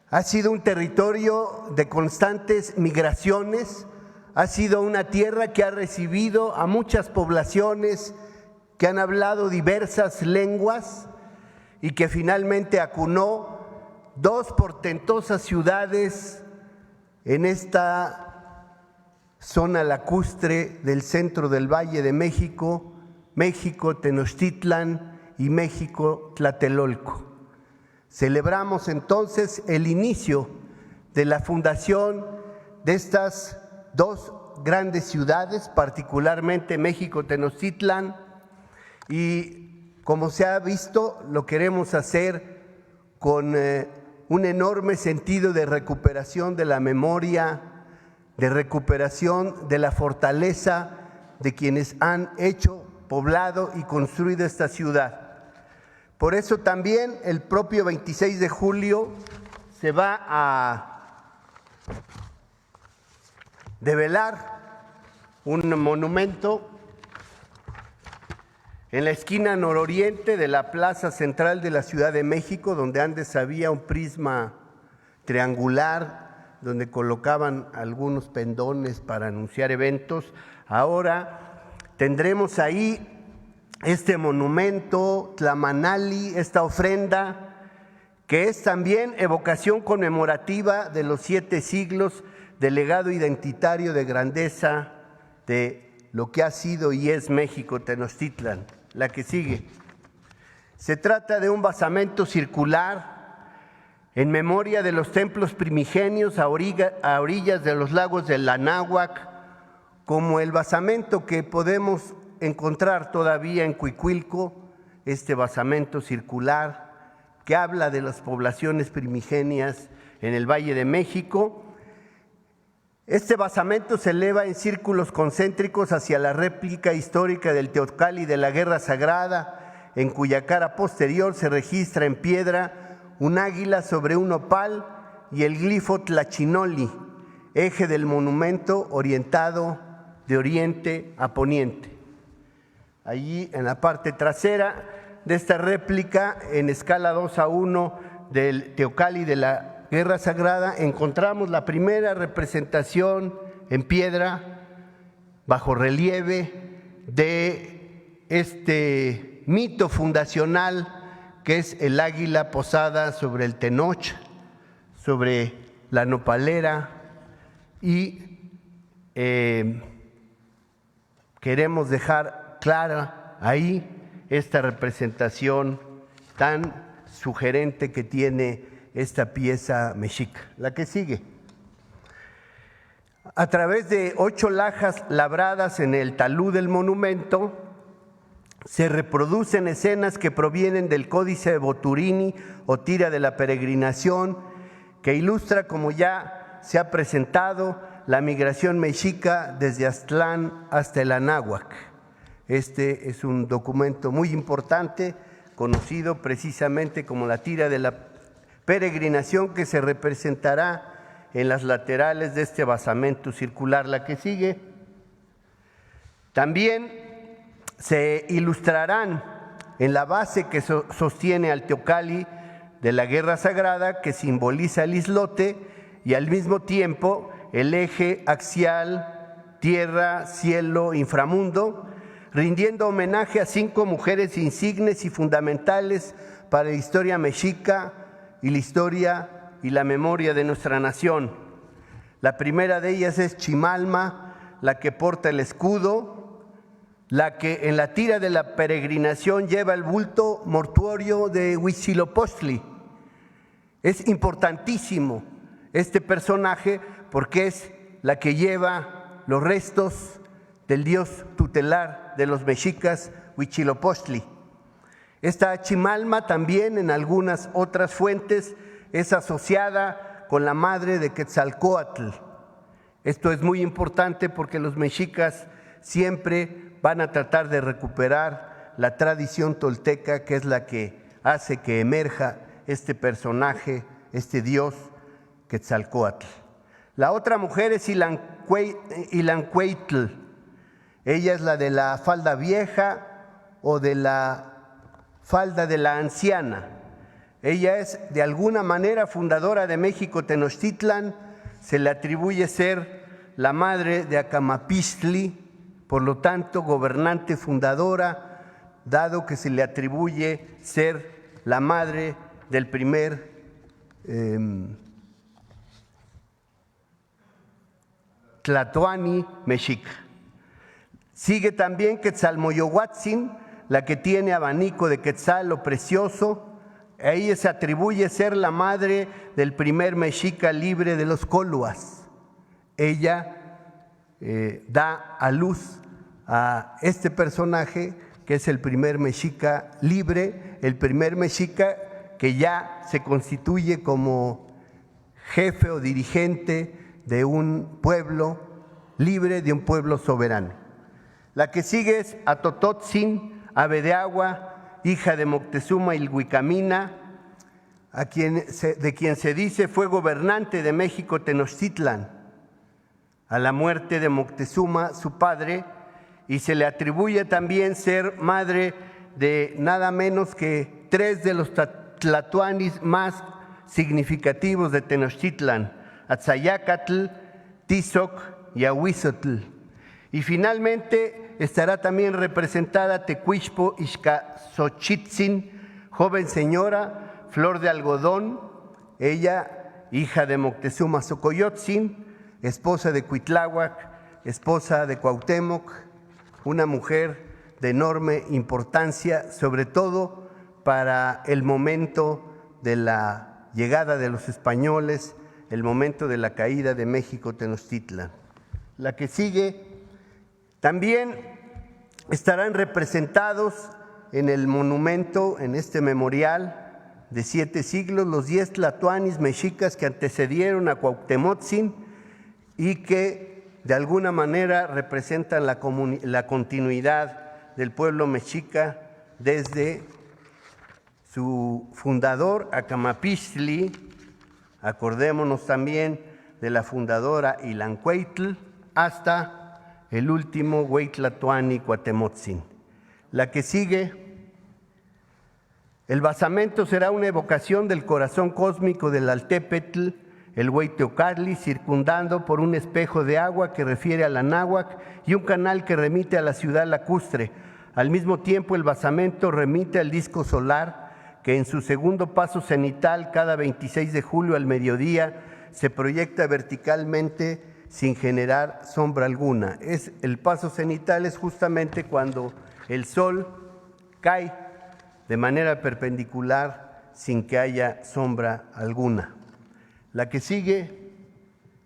ha sido un territorio de constantes migraciones, ha sido una tierra que ha recibido a muchas poblaciones que han hablado diversas lenguas y que finalmente acunó 2 portentosas ciudades en esta zona lacustre del centro del Valle de México, México Tenochtitlan y México Tlatelolco. Celebramos entonces el inicio de la fundación de estas 2 grandes ciudades, particularmente México Tenochtitlan, y como se ha visto, lo queremos hacer con un enorme sentido de recuperación de la memoria, de recuperación de la fortaleza de quienes han hecho, poblado y construido esta ciudad. Por eso también el propio 26 de julio se va a develar un monumento en la esquina nororiente de la plaza central de la Ciudad de México, donde antes había un prisma triangular, donde colocaban algunos pendones para anunciar eventos. Ahora tendremos ahí este monumento Tlamanali, esta ofrenda, que es también evocación conmemorativa de los 7 siglos del legado identitario de grandeza de lo que ha sido y es México Tenochtitlan. La que sigue. Se trata de un basamento circular en memoria de los templos primigenios a orillas de los lagos del Anáhuac, como el basamento que podemos encontrar todavía en Cuicuilco, este basamento circular que habla de las poblaciones primigenias en el Valle de México. Este basamento se eleva en círculos concéntricos hacia la réplica histórica del Teocalli de la Guerra Sagrada, en cuya cara posterior se registra en piedra un águila sobre un opal y el glifo Tlachinoli, eje del monumento orientado de oriente a poniente. Allí en la parte trasera de esta réplica, en escala 2:1 del Teocalli de la Guerra Sagrada, encontramos la primera representación en piedra, bajo relieve, de este mito fundacional que es el águila posada sobre el Tenoch, sobre la nopalera, y queremos dejar clara ahí esta representación tan sugerente que tiene esta pieza mexica. La que sigue. A través de 8 lajas labradas en el talud del monumento, se reproducen escenas que provienen del Códice de Boturini o Tira de la Peregrinación, que ilustra, como ya se ha presentado, la migración mexica desde Aztlán hasta el Anáhuac. Este es un documento muy importante, conocido precisamente como la Tira de la Peregrinación, que se representará en las laterales de este basamento circular. La que sigue. También se ilustrarán en la base que sostiene al Teocalli de la Guerra Sagrada, que simboliza el islote, y al mismo tiempo el eje axial tierra, cielo, inframundo, rindiendo homenaje a 5 mujeres insignes y fundamentales para la historia mexica y la historia y la memoria de nuestra nación. La primera de ellas es Chimalma, la que porta el escudo, la que en la Tira de la Peregrinación lleva el bulto mortuorio de Huitzilopochtli. Es importantísimo este personaje porque es la que lleva los restos del dios tutelar de los mexicas, Huitzilopochtli. Esta Chimalma también en algunas otras fuentes es asociada con la madre de Quetzalcóatl. Esto es muy importante porque los mexicas siempre van a tratar de recuperar la tradición tolteca, que es la que hace que emerja este personaje, este dios Quetzalcóatl. La otra mujer es Ilancueitl. Ella es la de la falda vieja o de la falda de la anciana. Ella es de alguna manera fundadora de México Tenochtitlan. Se le atribuye ser la madre de Acamapistli, por lo tanto gobernante fundadora, dado que se le atribuye ser la madre del primer Tlatoani mexica. Sigue también Quetzalmoyohuatzin, la que tiene abanico de quetzal, lo precioso. A ella se atribuye ser la madre del primer mexica libre de los coluas. Ella da a luz a este personaje que es el primer mexica libre, el primer mexica que ya se constituye como jefe o dirigente de un pueblo libre, de un pueblo soberano. La que sigue es Atototzin, ave de agua, hija de Moctezuma Ilhuicamina, de quien se dice fue gobernante de México Tenochtitlan a la muerte de Moctezuma, su padre, y se le atribuye también ser madre de nada menos que 3 de los tlatoanis más significativos de Tenochtitlan, Atzayacatl, Tizoc y Ahuizotl. Y finalmente estará también representada Tecuixpo Ixcazochitzin, joven señora, flor de algodón, ella hija de Moctezuma Xocoyotzin, esposa de Cuitláhuac, esposa de Cuauhtémoc, una mujer de enorme importancia, sobre todo para el momento de la llegada de los españoles, el momento de la caída de México Tenochtitlan. La que sigue, también estarán representados en el monumento, en este memorial de 7 siglos, los 10 tlatoanis mexicas que antecedieron a Cuauhtémotzin y que de alguna manera representan la continuidad del pueblo mexica desde su fundador, Acamapistli. Acordémonos también de la fundadora Ilancueitl hasta el último Hueytlatoani Cuauhtémotzin. La que sigue, el basamento será una evocación del corazón cósmico del Altépetl, el Hueyteocatli, circundando por un espejo de agua que refiere a la náhuac y un canal que remite a la ciudad lacustre. Al mismo tiempo, el basamento remite al disco solar que en su segundo paso cenital, cada 26 de julio al mediodía, se proyecta verticalmente sin generar sombra alguna. El paso cenital es justamente cuando el sol cae de manera perpendicular sin que haya sombra alguna. La que sigue,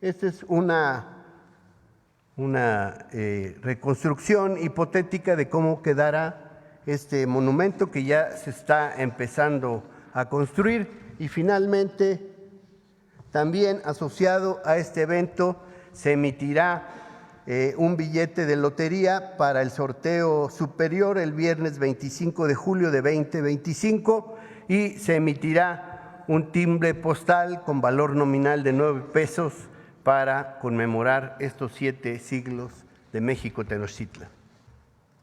esta es una reconstrucción hipotética de cómo quedará este monumento que ya se está empezando a construir. Y finalmente, también asociado a este evento, se emitirá un billete de lotería para el sorteo superior el viernes 25 de julio de 2025 y se emitirá un timbre postal con valor nominal de 9 pesos para conmemorar estos 7 siglos de México Tenochtitlan.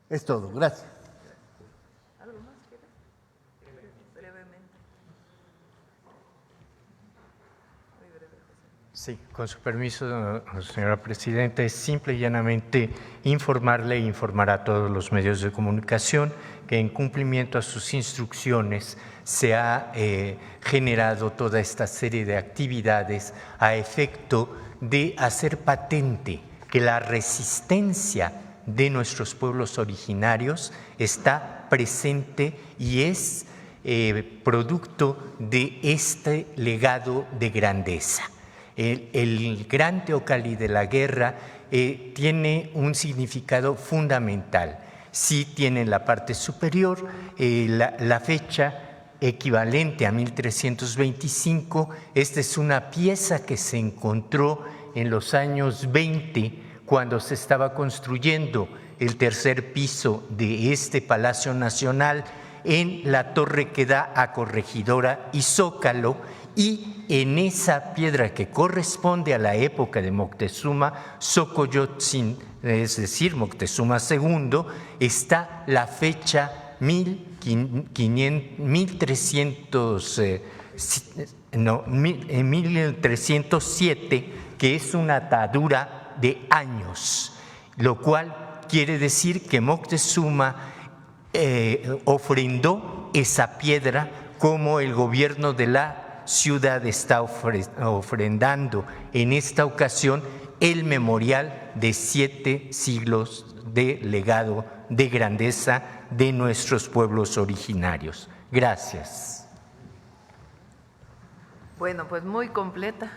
Es todo. Gracias. ¿Algo más quieres? Brevemente. Muy breve, José. Sí, con su permiso, señora Presidenta, es simple y llanamente informarle e informar a todos los medios de comunicación que en cumplimiento a sus instrucciones se ha generado toda esta serie de actividades a efecto de hacer patente que la resistencia de nuestros pueblos originarios está presente y es producto de este legado de grandeza. El gran Teocalli de la guerra tiene un significado fundamental. Sí tiene en la parte superior la fecha equivalente a 1325. Esta es una pieza que se encontró en los años 20 cuando se estaba construyendo el tercer piso de este Palacio Nacional en la torre que da a Corregidora y Zócalo, y en esa piedra que corresponde a la época de Moctezuma Xocoyotzin, es decir, Moctezuma II, está la fecha 1307, que es una atadura de años, lo cual quiere decir que Moctezuma ofrendó esa piedra como el gobierno de la ciudad está ofrendando en esta ocasión el memorial de 7 siglos de legado de grandeza de nuestros pueblos originarios. Gracias. Bueno, pues muy completa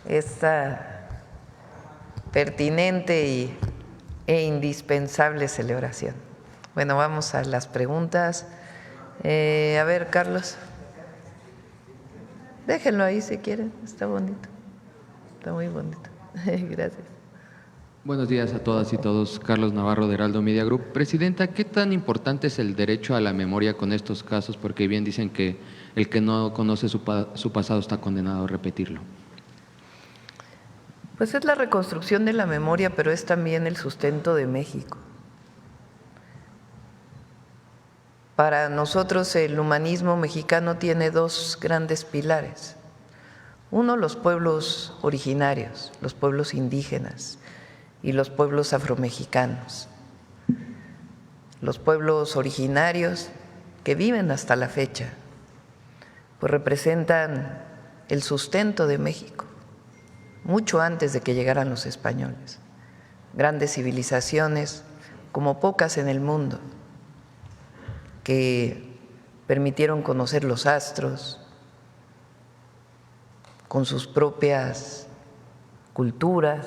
esta pertinente e indispensable celebración. Bueno, vamos a las preguntas. A ver, Carlos. Déjenlo ahí si quieren, está bonito, está muy bonito. Gracias. Buenos días a todas y todos. Carlos Navarro de Heraldo Media Group. Presidenta, ¿qué tan importante es el derecho a la memoria con estos casos? Porque bien dicen que el que no conoce su pasado está condenado a repetirlo. Pues es la reconstrucción de la memoria, pero es también el sustento de México. Para nosotros el humanismo mexicano tiene 2 grandes pilares. Uno, los pueblos originarios, los pueblos indígenas y los pueblos afromexicanos. Los pueblos originarios que viven hasta la fecha, pues representan el sustento de México, mucho antes de que llegaran los españoles. Grandes civilizaciones como pocas en el mundo, que permitieron conocer los astros con sus propias culturas,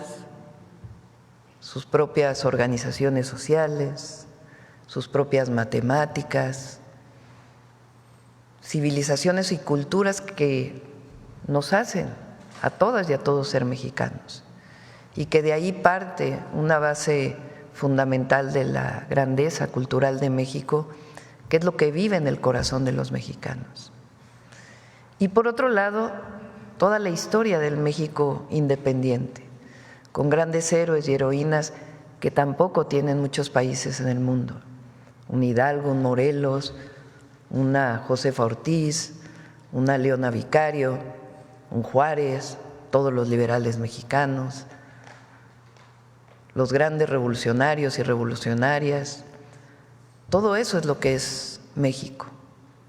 sus propias organizaciones sociales, sus propias matemáticas, civilizaciones y culturas que nos hacen a todas y a todos ser mexicanos, y que de ahí parte una base fundamental de la grandeza cultural de México, que es lo que vive en el corazón de los mexicanos. Y por otro lado, toda la historia del México independiente, con grandes héroes y heroínas que tampoco tienen muchos países en el mundo. Un Hidalgo, un Morelos, una Josefa Ortiz, una Leona Vicario, un Juárez, todos los liberales mexicanos, los grandes revolucionarios y revolucionarias. Todo eso es lo que es México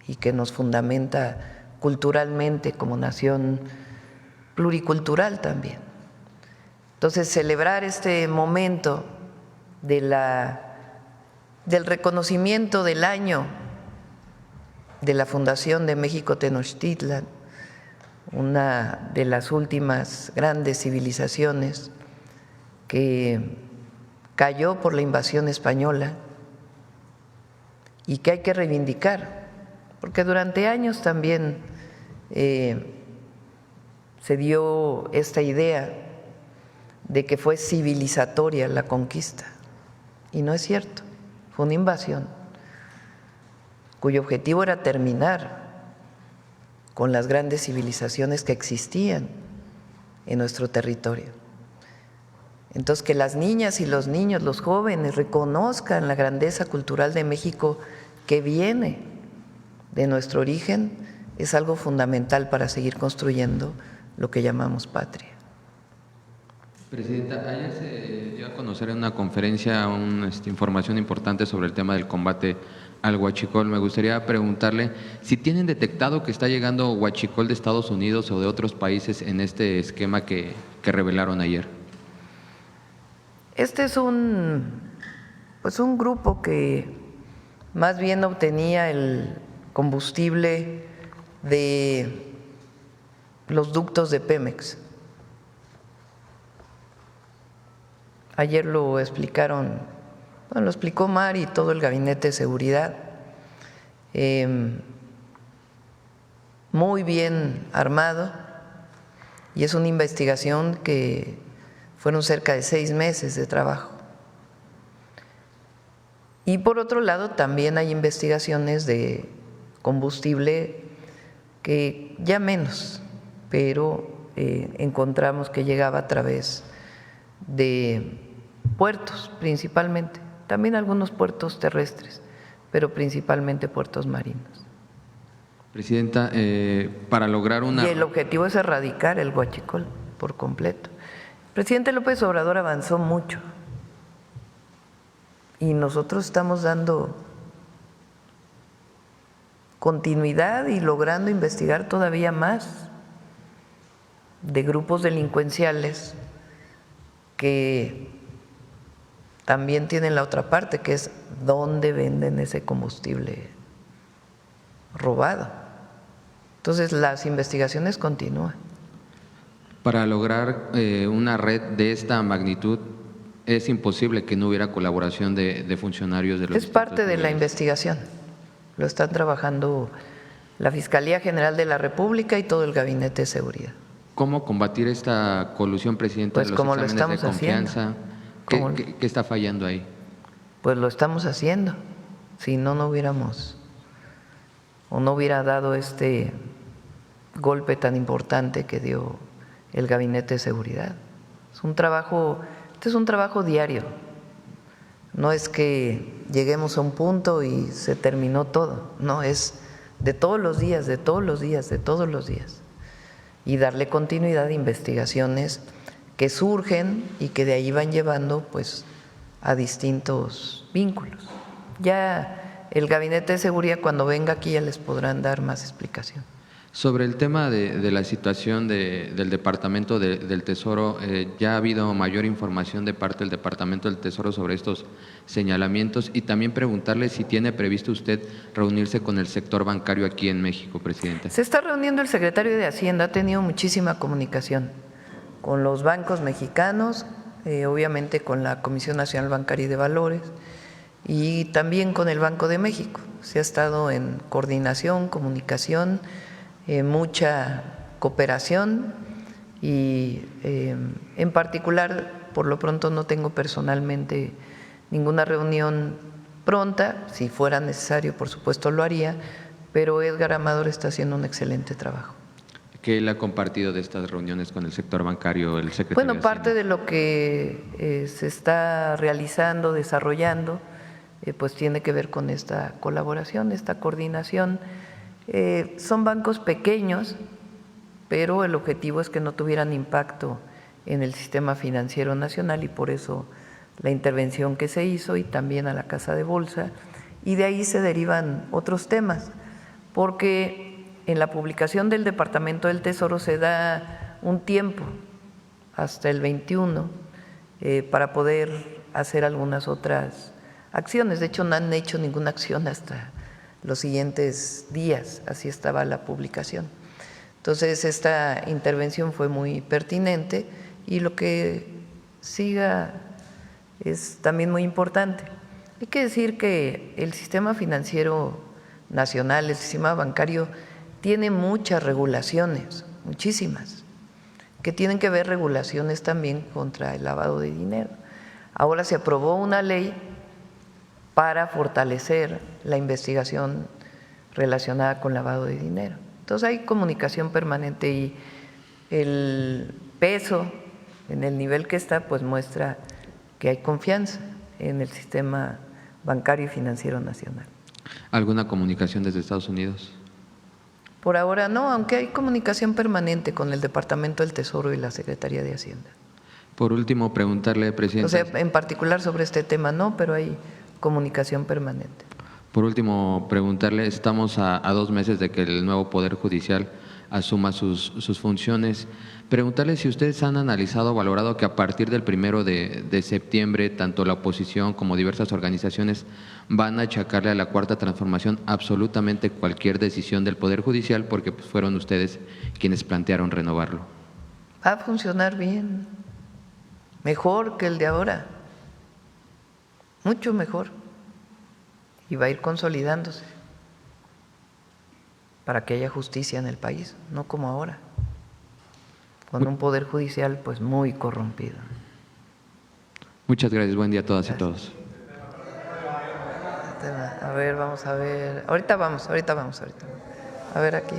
y que nos fundamenta culturalmente como nación pluricultural también. Entonces, celebrar este momento del reconocimiento del año de la fundación de México Tenochtitlan, una de las últimas grandes civilizaciones que cayó por la invasión española y que hay que reivindicar, porque durante años también se dio esta idea de que fue civilizatoria la conquista, y no es cierto, fue una invasión cuyo objetivo era terminar con las grandes civilizaciones que existían en nuestro territorio. Entonces, que las niñas y los niños, los jóvenes, reconozcan la grandeza cultural de México que viene de nuestro origen es algo fundamental para seguir construyendo lo que llamamos patria. Presidenta, ayer se dio a conocer en una conferencia una información importante sobre el tema del combate al huachicol. Me gustaría preguntarle si tienen detectado que está llegando huachicol de Estados Unidos o de otros países en este esquema que revelaron ayer. Este es un grupo que más bien obtenía el combustible de los ductos de Pemex. Ayer lo explicaron, bueno, lo explicó Mar y todo el gabinete de seguridad. Muy bien armado, y es una investigación que fueron cerca de 6 meses de trabajo. Y por otro lado, también hay investigaciones de combustible que ya menos, pero encontramos que llegaba a través de puertos principalmente, también algunos puertos terrestres, pero principalmente puertos marinos. Presidenta, para lograr una… Y el objetivo es erradicar el huachicol por completo. El presidente López Obrador avanzó mucho y nosotros estamos dando continuidad y logrando investigar todavía más de grupos delincuenciales que también tienen la otra parte, que es dónde venden ese combustible robado. Entonces las investigaciones continúan. Para lograr una red de esta magnitud, es imposible que no hubiera colaboración de funcionarios de los… Es parte de la investigación. Lo están trabajando la Fiscalía General de la República y todo el Gabinete de Seguridad. ¿Cómo combatir esta colusión, presidente, pues de los como lo exámenes estamos de confianza? haciendo. ¿Qué está fallando ahí? Pues lo estamos haciendo. Si no, no hubiéramos o no hubiera dado este golpe tan importante que dio el Gabinete de Seguridad. Es un trabajo, este es un trabajo diario. No es que lleguemos a un punto y se terminó todo, no, es de todos los días, de todos los días, de todos los días. Y darle continuidad a investigaciones que surgen y que de ahí van llevando pues a distintos vínculos. Ya el Gabinete de Seguridad cuando venga aquí ya les podrán dar más explicación. Sobre el tema de la situación del Departamento del Tesoro, ¿ya ha habido mayor información de parte del Departamento del Tesoro sobre estos señalamientos? Y también preguntarle si tiene previsto usted reunirse con el sector bancario aquí en México, presidente. Se está reuniendo el secretario de Hacienda, ha tenido muchísima comunicación con los bancos mexicanos, obviamente con la Comisión Nacional Bancaria y de Valores y también con el Banco de México. Se ha estado en coordinación, comunicación, mucha cooperación y en particular, por lo pronto no tengo personalmente ninguna reunión pronta, si fuera necesario por supuesto lo haría, pero Edgar Amador está haciendo un excelente trabajo. ¿Qué él ha compartido de estas reuniones con el sector bancario, el secretario? Bueno, parte de lo que se está realizando, desarrollando, pues tiene que ver con esta colaboración, esta coordinación. Son bancos pequeños, pero el objetivo es que no tuvieran impacto en el sistema financiero nacional y por eso la intervención que se hizo y también a la Casa de Bolsa, y de ahí se derivan otros temas, porque en la publicación del Departamento del Tesoro se da un tiempo hasta el 21 para poder hacer algunas otras acciones. De hecho, no han hecho ninguna acción hasta los siguientes días, así estaba la publicación. Entonces, esta intervención fue muy pertinente y lo que siga es también muy importante. Hay que decir que el sistema financiero nacional, el sistema bancario, tiene muchas regulaciones, muchísimas, que tienen que ver regulaciones también contra el lavado de dinero. Ahora se aprobó una ley para fortalecer la investigación relacionada con lavado de dinero. Entonces hay comunicación permanente y el peso en el nivel que está pues muestra que hay confianza en el sistema bancario y financiero nacional. ¿Alguna comunicación desde Estados Unidos? Por ahora no, aunque hay comunicación permanente con el Departamento del Tesoro y la Secretaría de Hacienda. Por último, preguntarle, presidente… O sea, en particular sobre este tema no, pero hay comunicación permanente. Por último, preguntarle, estamos a 2 meses de que el nuevo Poder Judicial asuma sus funciones. Preguntarle si ustedes han analizado o valorado que a partir del 1 de septiembre, tanto la oposición como diversas organizaciones van a achacarle a la Cuarta Transformación absolutamente cualquier decisión del Poder Judicial porque pues, fueron ustedes quienes plantearon renovarlo. Va a funcionar bien. mejor que el de ahora, mucho mejor, y va a ir consolidándose para que haya justicia en el país, no como ahora, con un poder judicial pues muy corrompido. Muchas gracias, buen día a todas y todos. A ver, vamos a ver, ahorita vamos. A ver aquí.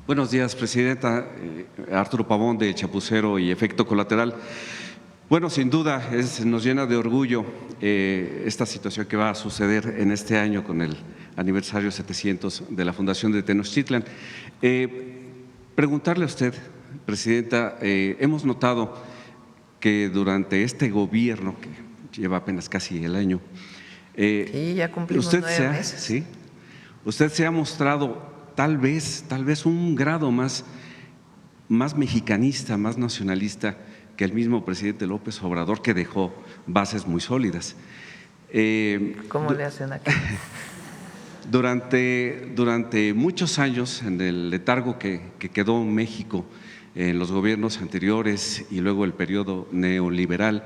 Buenos días, Presidenta. Arturo Pavón, de Chapucero y Efecto Colateral. Bueno, sin duda nos llena de orgullo esta situación que va a suceder en este año con el aniversario 700 de la Fundación de Tenochtitlan. Preguntarle a usted, Presidenta, hemos notado que durante este gobierno, que lleva apenas casi el año, sí, ya cumplimos 9 meses. ¿sí? Usted se ha mostrado tal vez un grado más mexicanista, más nacionalista que el mismo presidente López Obrador, que dejó bases muy sólidas. ¿Cómo le hacen aquí? Durante muchos años, en el letargo que quedó México en los gobiernos anteriores y luego el periodo neoliberal,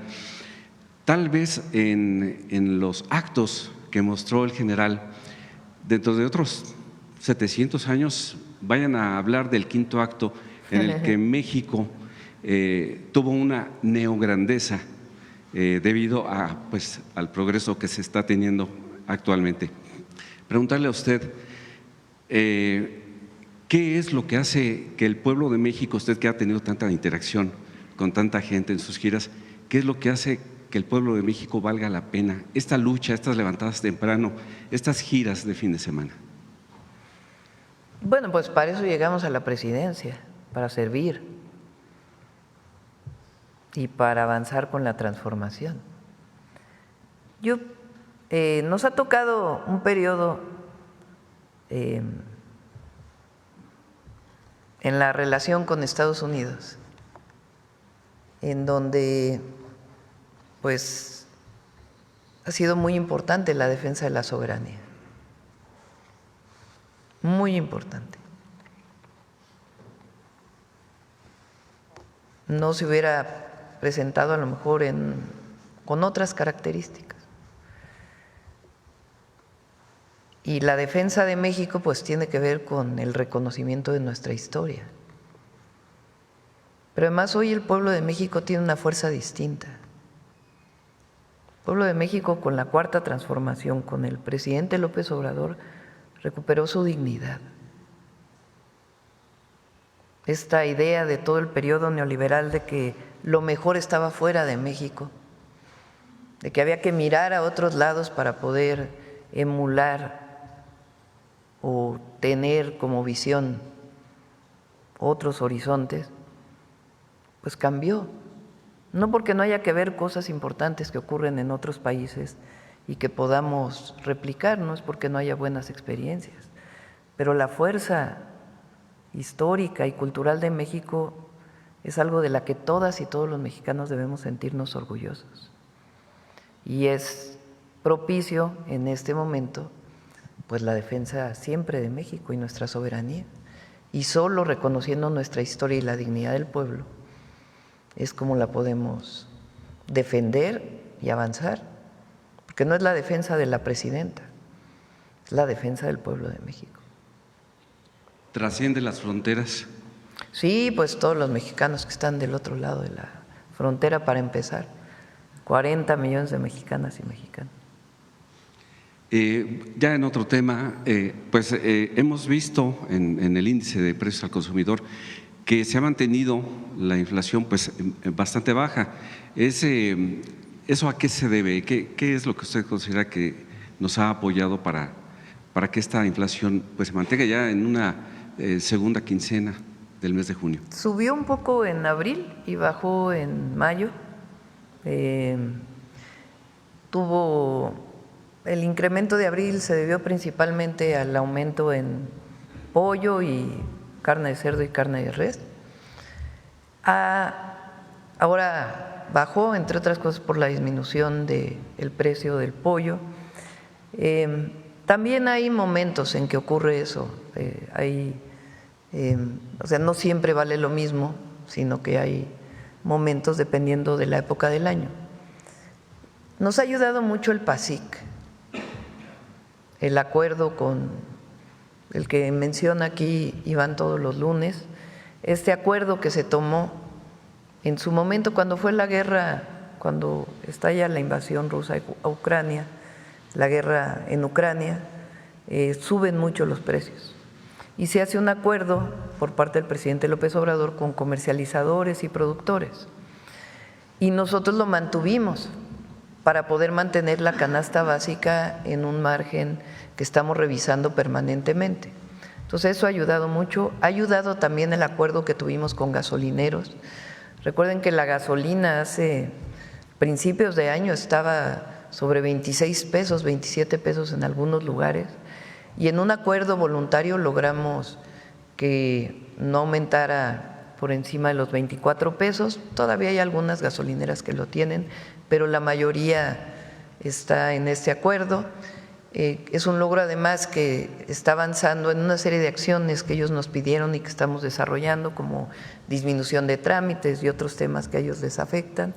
tal vez en los actos que mostró el general, dentro de otros 700 años vayan a hablar del quinto acto en el que México tuvo una neograndeza debido al progreso que se está teniendo actualmente. Preguntarle a usted, ¿qué es lo que hace que el pueblo de México, usted que ha tenido tanta interacción con tanta gente en sus giras, qué es lo que hace que el pueblo de México valga la pena esta lucha, estas levantadas temprano, estas giras de fin de semana? Bueno, pues para eso llegamos a la presidencia, para servir y para avanzar con la transformación. Nos ha tocado un periodo en la relación con Estados Unidos, en donde pues ha sido muy importante la defensa de la soberanía. Muy importante. No se hubiera presentado a lo mejor con otras características. Y la defensa de México pues tiene que ver con el reconocimiento de nuestra historia. Pero además hoy el pueblo de México tiene una fuerza distinta. El pueblo de México, con la Cuarta Transformación, con el presidente López Obrador, recuperó su dignidad. Esta idea de todo el periodo neoliberal de que lo mejor estaba fuera de México, de que había que mirar a otros lados para poder emular o tener como visión otros horizontes, pues cambió. No porque no haya que ver cosas importantes que ocurren en otros países y que podamos replicar, no es porque no haya buenas experiencias, pero la fuerza histórica y cultural de México es algo de la que todas y todos los mexicanos debemos sentirnos orgullosos. Y es propicio en este momento pues la defensa siempre de México y nuestra soberanía. Y solo reconociendo nuestra historia y la dignidad del pueblo es como la podemos defender y avanzar. Que no es la defensa de la presidenta, es la defensa del pueblo de México. ¿Trasciende las fronteras? Sí, pues todos los mexicanos que están del otro lado de la frontera, para empezar, 40 millones de mexicanas y mexicanos. Ya en otro tema, hemos visto en el índice de precios al consumidor que se ha mantenido la inflación bastante baja. ¿Eso a qué se debe? ¿Qué es lo que usted considera que nos ha apoyado para que esta inflación se mantenga ya en una segunda quincena del mes de junio? Subió un poco en abril y bajó en mayo. El incremento de abril se debió principalmente al aumento en pollo y carne de cerdo y carne de res. Ahora bajó, entre otras cosas, por la disminución del precio del pollo. También hay momentos en que ocurre eso. Hay O sea, no siempre vale lo mismo, sino que hay momentos dependiendo de la época del año. Nos ha ayudado mucho el PASIC, el acuerdo con el que menciona aquí Iván todos los lunes, este acuerdo que se tomó en su momento cuando fue la guerra, cuando estalla la invasión rusa a Ucrania, la guerra en Ucrania, suben mucho los precios. Y se hace un acuerdo por parte del presidente López Obrador con comercializadores y productores. Y nosotros lo mantuvimos para poder mantener la canasta básica en un margen que estamos revisando permanentemente. Entonces eso ha ayudado mucho, ha ayudado también el acuerdo que tuvimos con gasolineros. Recuerden que la gasolina hace principios de año estaba sobre 26 pesos, 27 pesos en algunos lugares, y en un acuerdo voluntario logramos que no aumentara por encima de los 24 pesos. Todavía hay algunas gasolineras que lo tienen, pero la mayoría está en este acuerdo. Es un logro además que está avanzando en una serie de acciones que ellos nos pidieron y que estamos desarrollando, como disminución de trámites y otros temas que a ellos les afectan.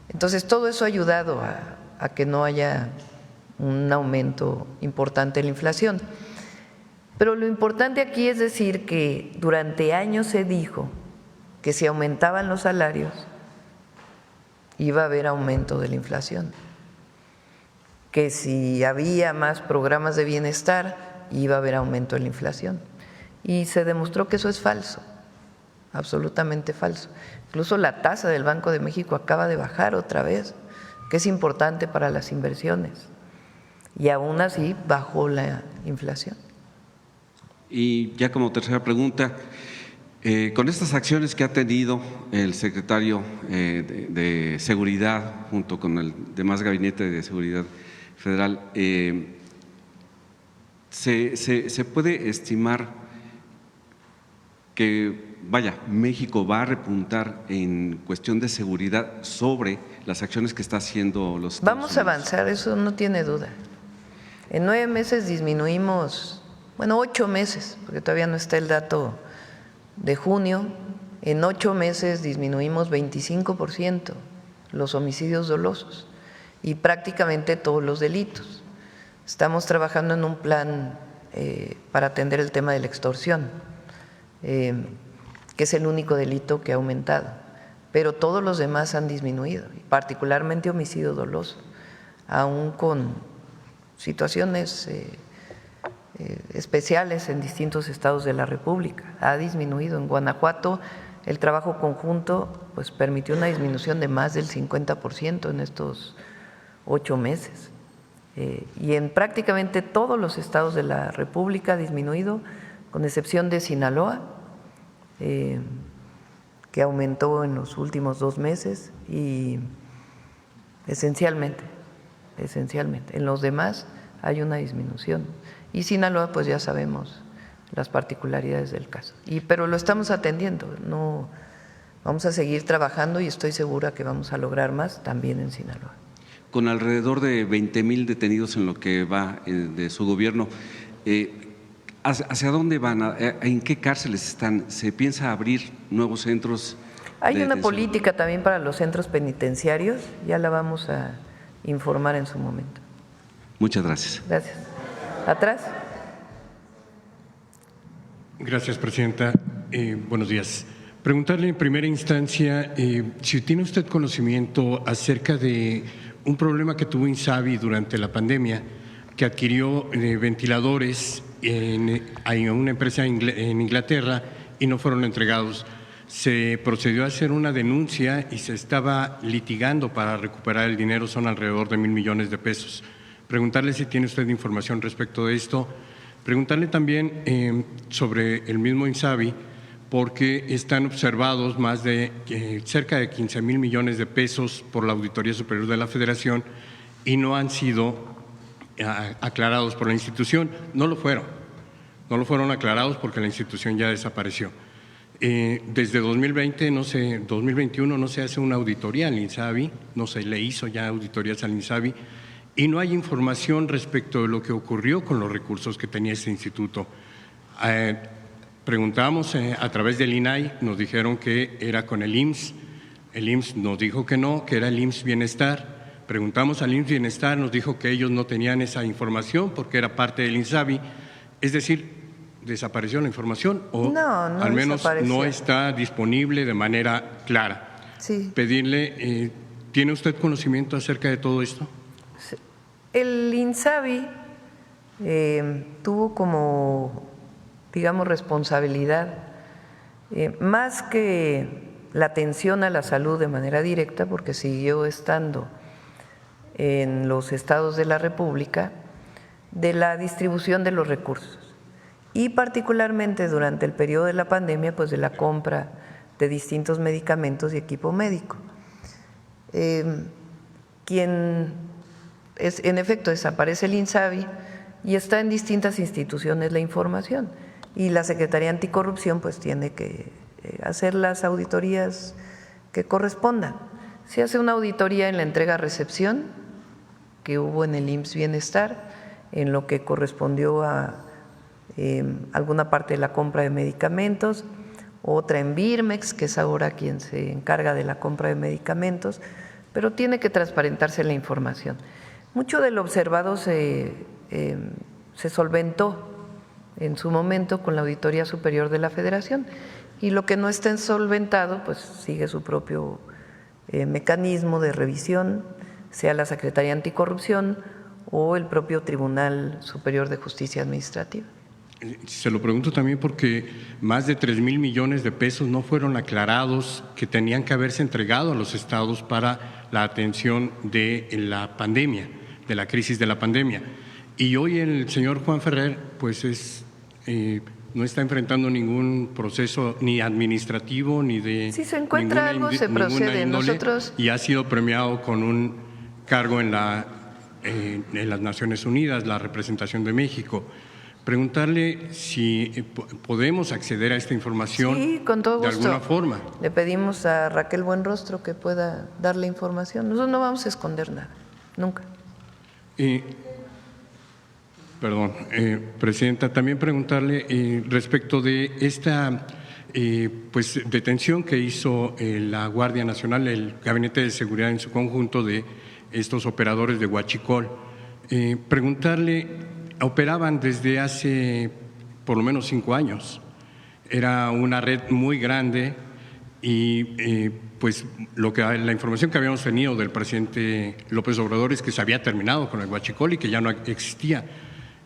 Entonces, todo eso ha ayudado a que no haya un aumento importante en la inflación. Pero lo importante aquí es decir que durante años se dijo que si aumentaban los salarios iba a haber aumento de la inflación, que si había más programas de bienestar iba a haber aumento de la inflación. Y se demostró que eso es falso, absolutamente falso. Incluso la tasa del Banco de México acaba de bajar otra vez, que es importante para las inversiones, y aún así bajó la inflación. Y ya como tercera pregunta, con estas acciones que ha tenido el secretario de Seguridad junto con el demás gabinete de Seguridad Federal, ¿se puede estimar que, México va a repuntar en cuestión de seguridad sobre las acciones que está haciendo los Estados Vamos a avanzar, eso no tiene duda. En 9 meses disminuimos, 8 meses, porque todavía no está el dato de junio, en 8 meses disminuimos 25% los homicidios dolosos y prácticamente todos los delitos. Estamos trabajando en un plan para atender el tema de la extorsión, que es el único delito que ha aumentado, pero todos los demás han disminuido, particularmente homicidio doloso, aún con situaciones especiales en distintos estados de la República. Ha disminuido. En Guanajuato el trabajo conjunto pues permitió una disminución de más del 50% en estos 8 meses. Y en prácticamente todos los estados de la República ha disminuido, con excepción de Sinaloa, que aumentó en los últimos 2 meses, y esencialmente. En los demás hay una disminución. Y Sinaloa, pues ya sabemos las particularidades del caso. Pero lo estamos atendiendo, no, vamos a seguir trabajando y estoy segura que vamos a lograr más también en Sinaloa. Con alrededor de 20,000 detenidos en lo que va de su gobierno, ¿hacia dónde van? ¿En qué cárceles están? ¿Se piensa abrir nuevos centros? Hay una política también para los centros penitenciarios, ya la vamos a informar en su momento. Muchas gracias. Gracias. Atrás. Gracias, presidenta. Buenos días. Preguntarle en primera instancia si tiene usted conocimiento acerca de un problema que tuvo INSABI durante la pandemia, que adquirió ventiladores en una empresa en Inglaterra y no fueron entregados. Se procedió a hacer una denuncia y se estaba litigando para recuperar el dinero, son alrededor de 1,000 millones de pesos. Preguntarle si tiene usted información respecto de esto. Preguntarle también sobre el mismo INSABI, porque están observados más de cerca de 15,000 millones de pesos por la Auditoría Superior de la Federación y no han sido aclarados por la institución. No lo fueron aclarados porque la institución ya desapareció. Desde 2021 no se hace una auditoría al INSABI, no se le hizo ya auditorías al INSABI y no hay información respecto de lo que ocurrió con los recursos que tenía este instituto. Preguntamos a través del INAI, nos dijeron que era con el IMSS nos dijo que no, que era el IMSS Bienestar. Preguntamos al IMSS Bienestar, nos dijo que ellos no tenían esa información porque era parte del INSABI. Es decir, ¿desapareció la información o no al menos desapareció. no está disponible de manera clara? Sí. Pedirle, ¿tiene usted conocimiento acerca de todo esto? El INSABI tuvo como, digamos, responsabilidad, más que la atención a la salud de manera directa, porque siguió estando en los estados de la República, de la distribución de los recursos y particularmente durante el periodo de la pandemia, pues de la compra de distintos medicamentos y equipo médico. En efecto, desaparece el INSABI y está en distintas instituciones la información y la Secretaría Anticorrupción pues tiene que hacer las auditorías que correspondan. Se hace una auditoría en la entrega-recepción que hubo en el IMSS Bienestar, en lo que correspondió a alguna parte de la compra de medicamentos, otra en Birmex, que es ahora quien se encarga de la compra de medicamentos, pero tiene que transparentarse la información. Mucho de lo observado se solventó en su momento con la Auditoría Superior de la Federación y lo que no está solventado pues sigue su propio mecanismo de revisión, sea la Secretaría Anticorrupción o el propio Tribunal Superior de Justicia Administrativa. Se lo pregunto también porque más de 3,000 millones de pesos no fueron aclarados que tenían que haberse entregado a los estados para la atención de la pandemia, de la crisis de la pandemia. Y hoy el señor Juan Ferrer pues no está enfrentando ningún proceso ni administrativo ni de si se encuentra algo se procede. Nosotros y ha sido premiado con un cargo en las Naciones Unidas, la representación de México. Preguntarle si podemos acceder a esta información sí, con todo de gusto. alguna forma. Le pedimos a Raquel Buenrostro que pueda darle información. Nosotros no vamos a esconder nada, nunca. Perdón, Presidenta, también preguntarle respecto de esta pues, detención que hizo la Guardia Nacional, el Gabinete de Seguridad en su conjunto de estos operadores de Huachicol. Preguntarle, operaban desde hace por lo menos 5 años. Era una red muy grande y pues la información que habíamos tenido del presidente López Obrador es que se había terminado con el Huachicol y que ya no existía.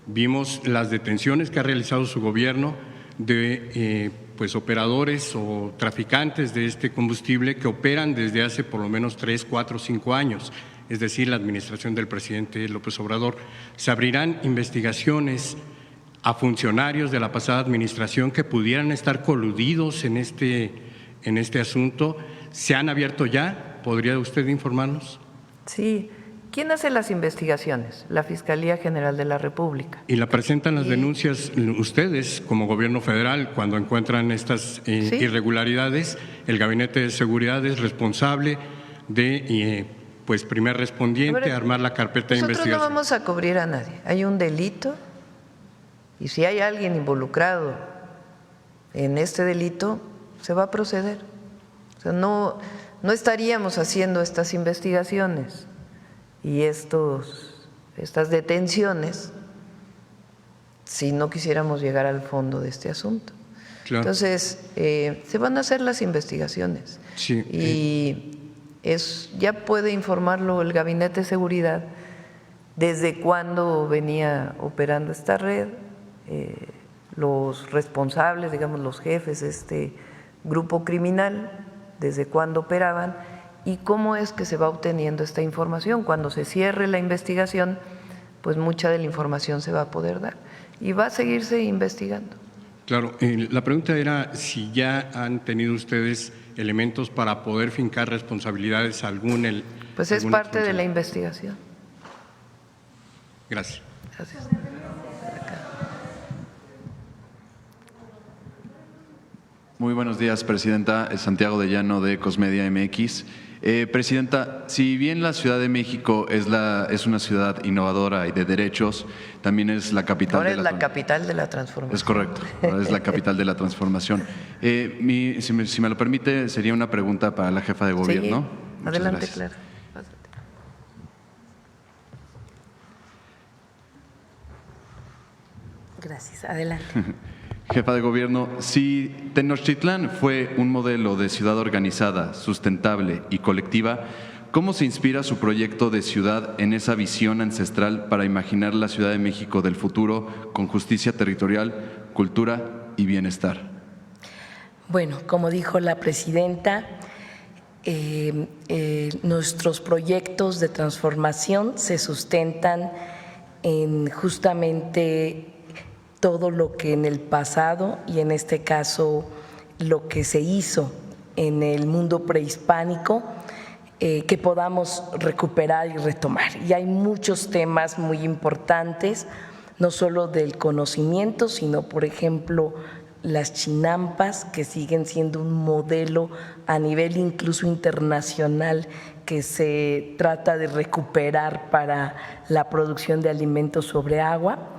Vimos las detenciones que ha realizado su gobierno de pues operadores o traficantes de este combustible que operan desde hace por lo menos 3, 4, 5 años, es decir, la administración del presidente López Obrador. ¿Se abrirán investigaciones a funcionarios de la pasada administración que pudieran estar coludidos en este asunto? ¿Se han abierto ya? ¿Podría usted informarnos? Sí. ¿Quién hace las investigaciones? La Fiscalía General de la República. ¿Y la presentan las denuncias ustedes como gobierno federal cuando encuentran estas irregularidades? El Gabinete de Seguridad es responsable de, pues, primer respondiente, armar la carpeta de investigación. Nosotros no vamos a cubrir a nadie. Hay un delito y si hay alguien involucrado en este delito, se va a proceder. O sea, no estaríamos haciendo estas investigaciones y estas detenciones si no quisiéramos llegar al fondo de este asunto. Claro. Entonces, se van a hacer las investigaciones y ya puede informarlo el Gabinete de Seguridad desde cuándo venía operando esta red, los responsables, digamos los jefes de este grupo criminal, desde cuándo operaban y cómo es que se va obteniendo esta información. Cuando se cierre la investigación, pues mucha de la información se va a poder dar y va a seguirse investigando. Claro, la pregunta era si ya han tenido ustedes elementos para poder fincar responsabilidades a algún. Pues es parte de la investigación. Gracias. Gracias. Muy buenos días, Presidenta. Santiago de Llano de Ecosmedia MX. Presidenta, si bien la Ciudad de México es una ciudad innovadora y de derechos, también es la capital Ahora es la capital de la transformación. Es correcto, ahora es la capital de la transformación. Si me lo permite, sería una pregunta para la jefa de gobierno. Sí, Muchas adelante, gracias. Clara. Gracias, adelante. Jefa de gobierno, si Tenochtitlán fue un modelo de ciudad organizada, sustentable y colectiva, ¿cómo se inspira su proyecto de ciudad en esa visión ancestral para imaginar la Ciudad de México del futuro con justicia territorial, cultura y bienestar? Bueno, como dijo la presidenta, nuestros proyectos de transformación se sustentan en justamente todo lo que en el pasado y en este caso lo que se hizo en el mundo prehispánico, que podamos recuperar y retomar. Y hay muchos temas muy importantes, no solo del conocimiento, sino, por ejemplo, las chinampas, que siguen siendo un modelo a nivel incluso internacional que se trata de recuperar para la producción de alimentos sobre agua.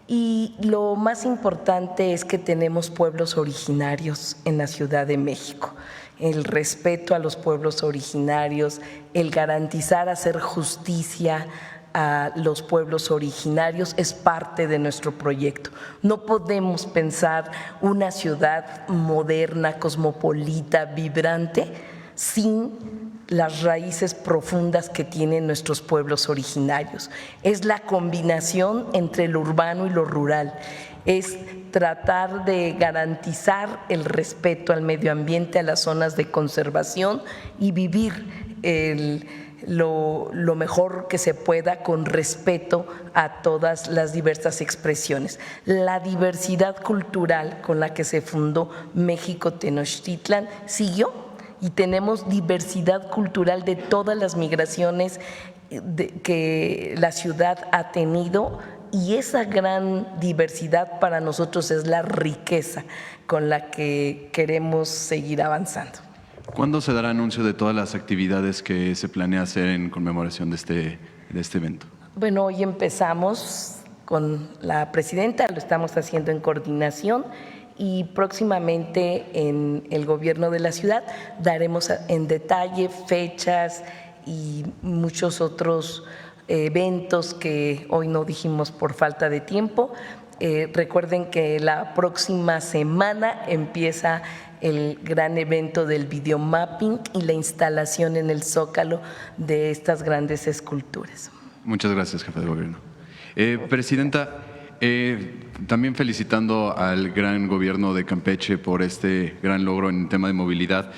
Y lo más importante es que tenemos pueblos originarios en la Ciudad de México. El respeto a los pueblos originarios, el garantizar hacer justicia a los pueblos originarios es parte de nuestro proyecto. No podemos pensar una ciudad moderna, cosmopolita, vibrante, sin las raíces profundas que tienen nuestros pueblos originarios. Es la combinación entre lo urbano y lo rural. Es tratar de garantizar el respeto al medio ambiente, a las zonas de conservación y vivir lo mejor que se pueda con respeto a todas las diversas expresiones. La diversidad cultural con la que se fundó México Tenochtitlan siguió, y tenemos diversidad cultural de todas las migraciones que la ciudad ha tenido, y esa gran diversidad para nosotros es la riqueza con la que queremos seguir avanzando. ¿Cuándo se dará anuncio de todas las actividades que se planea hacer en conmemoración de este evento? Bueno, hoy empezamos con la presidenta, lo estamos haciendo en coordinación, y próximamente en el gobierno de la ciudad daremos en detalle fechas y muchos otros eventos que hoy no dijimos por falta de tiempo. Recuerden que la próxima semana empieza el gran evento del videomapping y la instalación en el Zócalo de estas grandes esculturas. Muchas gracias, jefe de gobierno. Presidenta, también felicitando al gran gobierno de Campeche por este gran logro en el tema de movilidad.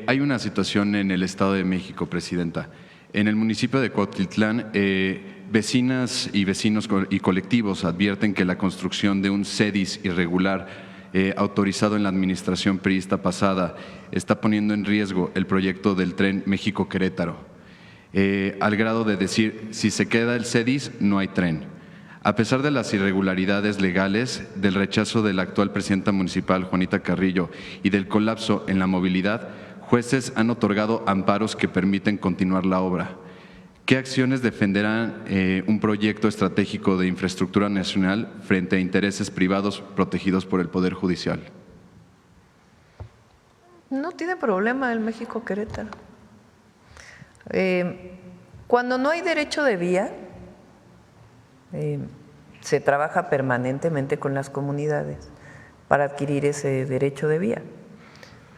Hay una situación en el Estado de México, presidenta. En el municipio de Cuautitlán, vecinas y vecinos y colectivos advierten que la construcción de un CEDIS irregular autorizado en la administración priista pasada está poniendo en riesgo el proyecto del tren México-Querétaro, al grado de decir, si se queda el CEDIS, no hay tren. A pesar de las irregularidades legales, del rechazo de la actual presidenta municipal, Juanita Carrillo, y del colapso en la movilidad, jueces han otorgado amparos que permiten continuar la obra. ¿Qué acciones defenderán un proyecto estratégico de infraestructura nacional frente a intereses privados protegidos por el Poder Judicial? No tiene problema el México-Querétaro. Cuando no hay derecho de vía, se trabaja permanentemente con las comunidades para adquirir ese derecho de vía.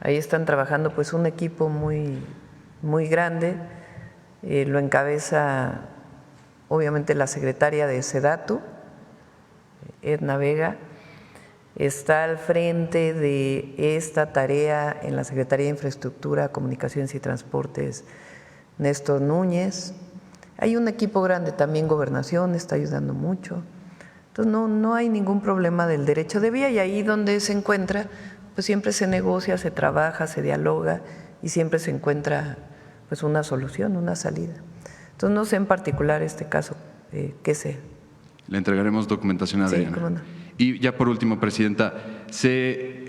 Ahí están trabajando pues un equipo muy grande, lo encabeza obviamente la secretaria de SEDATU, Edna Vega, está al frente de esta tarea en la Secretaría de Infraestructura, Comunicaciones y Transportes, Néstor Núñez. Hay un equipo grande también, Gobernación está ayudando mucho. Entonces no hay ningún problema del derecho de vía, y ahí donde se encuentra, pues siempre se negocia, se trabaja, se dialoga y siempre se encuentra pues una solución, una salida. Entonces no sé en particular este caso, qué sé. Le entregaremos documentación a Adriana. Sí, cómo no. Y ya por último, presidenta,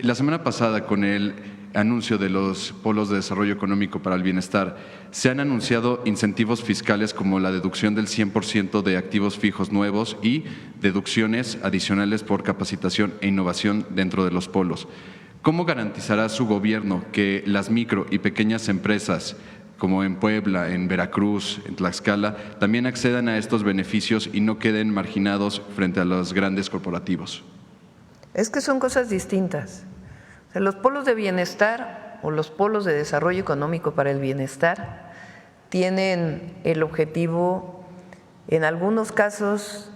la semana pasada con el anuncio de los polos de desarrollo económico para el bienestar, se han anunciado incentivos fiscales como la deducción del 100% de activos fijos nuevos y deducciones adicionales por capacitación e innovación dentro de los polos. ¿Cómo garantizará su gobierno que las micro y pequeñas empresas, como en Puebla, en Veracruz, en Tlaxcala, también accedan a estos beneficios y no queden marginados frente a los grandes corporativos? Es que son cosas distintas. O sea, los polos de bienestar o los polos de desarrollo económico para el bienestar tienen el objetivo, en algunos casos,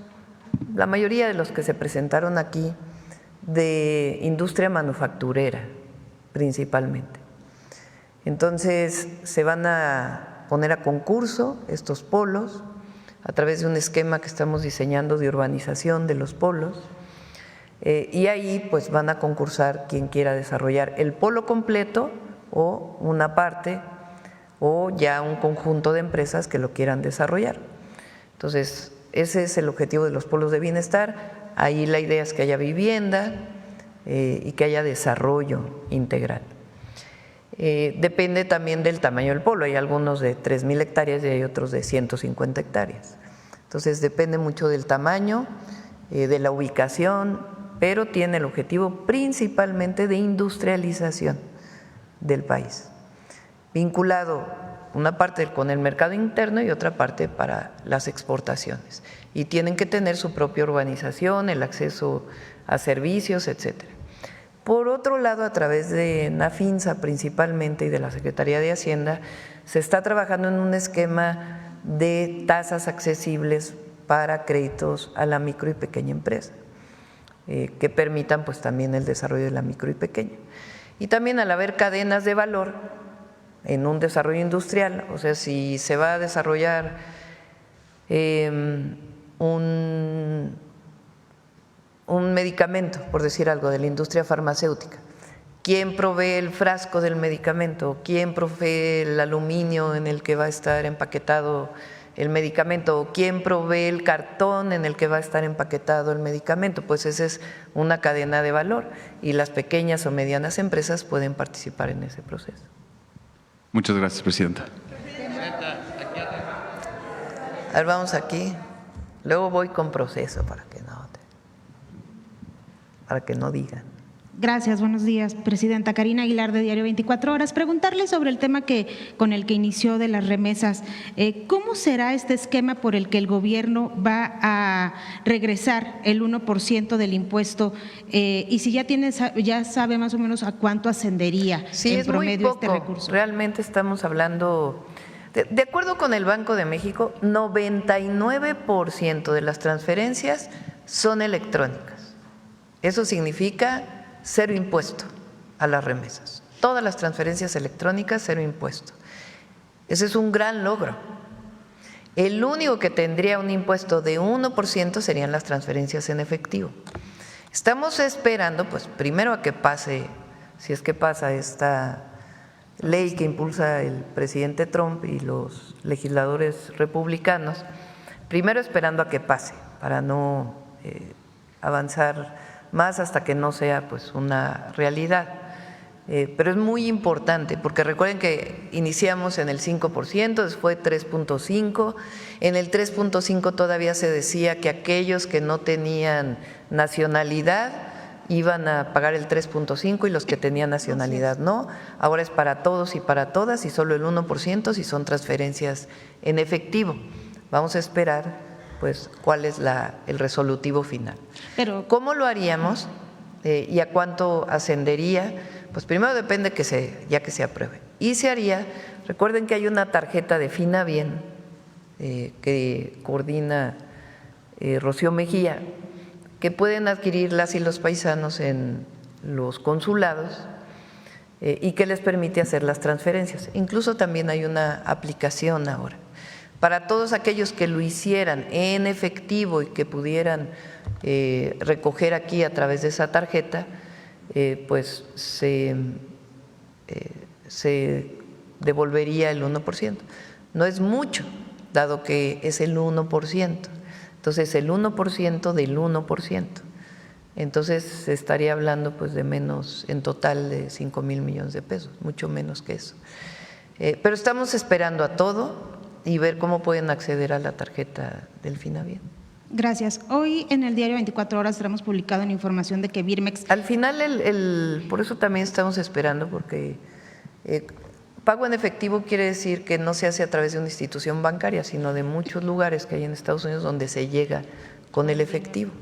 la mayoría de los que se presentaron aquí, de industria manufacturera principalmente. Entonces se van a poner a concurso estos polos a través de un esquema que estamos diseñando de urbanización de los polos, y ahí pues van a concursar quien quiera desarrollar el polo completo o una parte o ya un conjunto de empresas que lo quieran desarrollar. Entonces ese es el objetivo de los polos de bienestar. Ahí la idea es que haya vivienda y que haya desarrollo integral. Depende también del tamaño del polo, hay algunos de 3,000 hectáreas y hay otros de 150 hectáreas. Entonces depende mucho del tamaño, de la ubicación, pero tiene el objetivo principalmente de industrialización del país, vinculado una parte con el mercado interno y otra parte para las exportaciones. Y tienen que tener su propia urbanización, el acceso a servicios, etcétera. Por otro lado, a través de NAFINSA principalmente y de la Secretaría de Hacienda, se está trabajando en un esquema de tasas accesibles para créditos a la micro y pequeña empresa, que permitan pues también el desarrollo de la micro y pequeña. Y también al haber cadenas de valor en un desarrollo industrial, o sea, si se va a desarrollar un medicamento, por decir algo, de la industria farmacéutica, ¿quién provee el frasco del medicamento? ¿Quién provee el aluminio en el que va a estar empaquetado el medicamento? ¿Quién provee el cartón en el que va a estar empaquetado el medicamento? Pues esa es una cadena de valor y las pequeñas o medianas empresas pueden participar en ese proceso. Muchas gracias, Presidenta. A ver, vamos aquí. Luego voy con proceso para que no digan. Gracias, buenos días, Presidenta. Karina Aguilar, de Diario 24 Horas. Preguntarle sobre el tema con el que inició de las remesas. ¿Cómo será este esquema por el que el gobierno va a regresar el 1% del impuesto? Y si ya sabe más o menos a cuánto ascendería en promedio muy poco. Este recurso. Realmente estamos hablando, de acuerdo con el Banco de México, 99% de las transferencias son electrónicas. Eso significa cero impuesto a las remesas. Todas las transferencias electrónicas, cero impuesto. Ese es un gran logro. El único que tendría un impuesto de 1% serían las transferencias en efectivo. Estamos esperando, pues, primero a que pase, si es que pasa esta ley que impulsa el presidente Trump y los legisladores republicanos, primero esperando a que pase para no avanzar más hasta que no sea pues una realidad. Pero es muy importante porque recuerden que iniciamos en el 5%, después 3.5%, en el 3.5% todavía se decía que aquellos que no tenían nacionalidad iban a pagar el 3.5% y los que tenían nacionalidad no. Ahora es para todos y para todas y solo el 1% si son transferencias en efectivo. Vamos a esperar pues cuál es el resolutivo final. Pero ¿cómo lo haríamos y a cuánto ascendería? Pues primero depende ya que se apruebe. Y se haría, recuerden que hay una tarjeta de Finabien que coordina Rocío Mejía, que pueden adquirir las y los paisanos en los consulados y que les permite hacer las transferencias. Incluso también hay una aplicación ahora. Para todos aquellos que lo hicieran en efectivo y que pudieran recoger aquí a través de esa tarjeta, pues se devolvería el 1%. No es mucho, dado que es el 1%. Entonces, el 1% del 1%. Entonces se estaría hablando pues de menos, en total de 5,000 millones de pesos, mucho menos que eso. Pero estamos esperando a todo y ver cómo pueden acceder a la tarjeta del Finavién. Gracias. Hoy en el diario 24 Horas tenemos publicado una información de que Birmex… Al final, por eso también estamos esperando, porque pago en efectivo quiere decir que no se hace a través de una institución bancaria, sino de muchos lugares que hay en Estados Unidos donde se llega con el efectivo.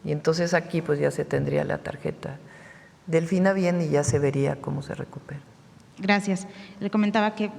Y entonces aquí pues ya se tendría la tarjeta del Finavién y ya se vería cómo se recupera. Gracias. Le comentaba que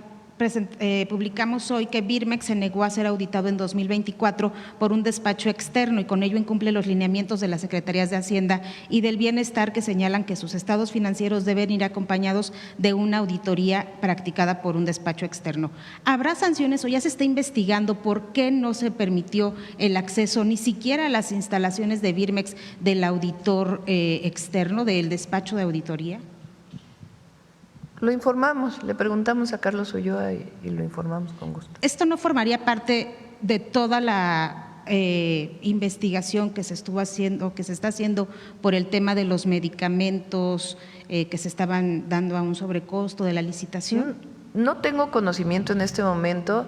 publicamos hoy que Birmex se negó a ser auditado en 2024 por un despacho externo y con ello incumple los lineamientos de las Secretarías de Hacienda y del Bienestar que señalan que sus estados financieros deben ir acompañados de una auditoría practicada por un despacho externo. ¿Habrá sanciones o ya se está investigando por qué no se permitió el acceso ni siquiera a las instalaciones de Birmex del auditor externo, del despacho de auditoría? Lo informamos, le preguntamos a Carlos Ulloa y lo informamos con gusto. ¿Esto no formaría parte de toda la investigación que se estuvo haciendo, que se está haciendo por el tema de los medicamentos que se estaban dando a un sobrecosto de la licitación? No tengo conocimiento en este momento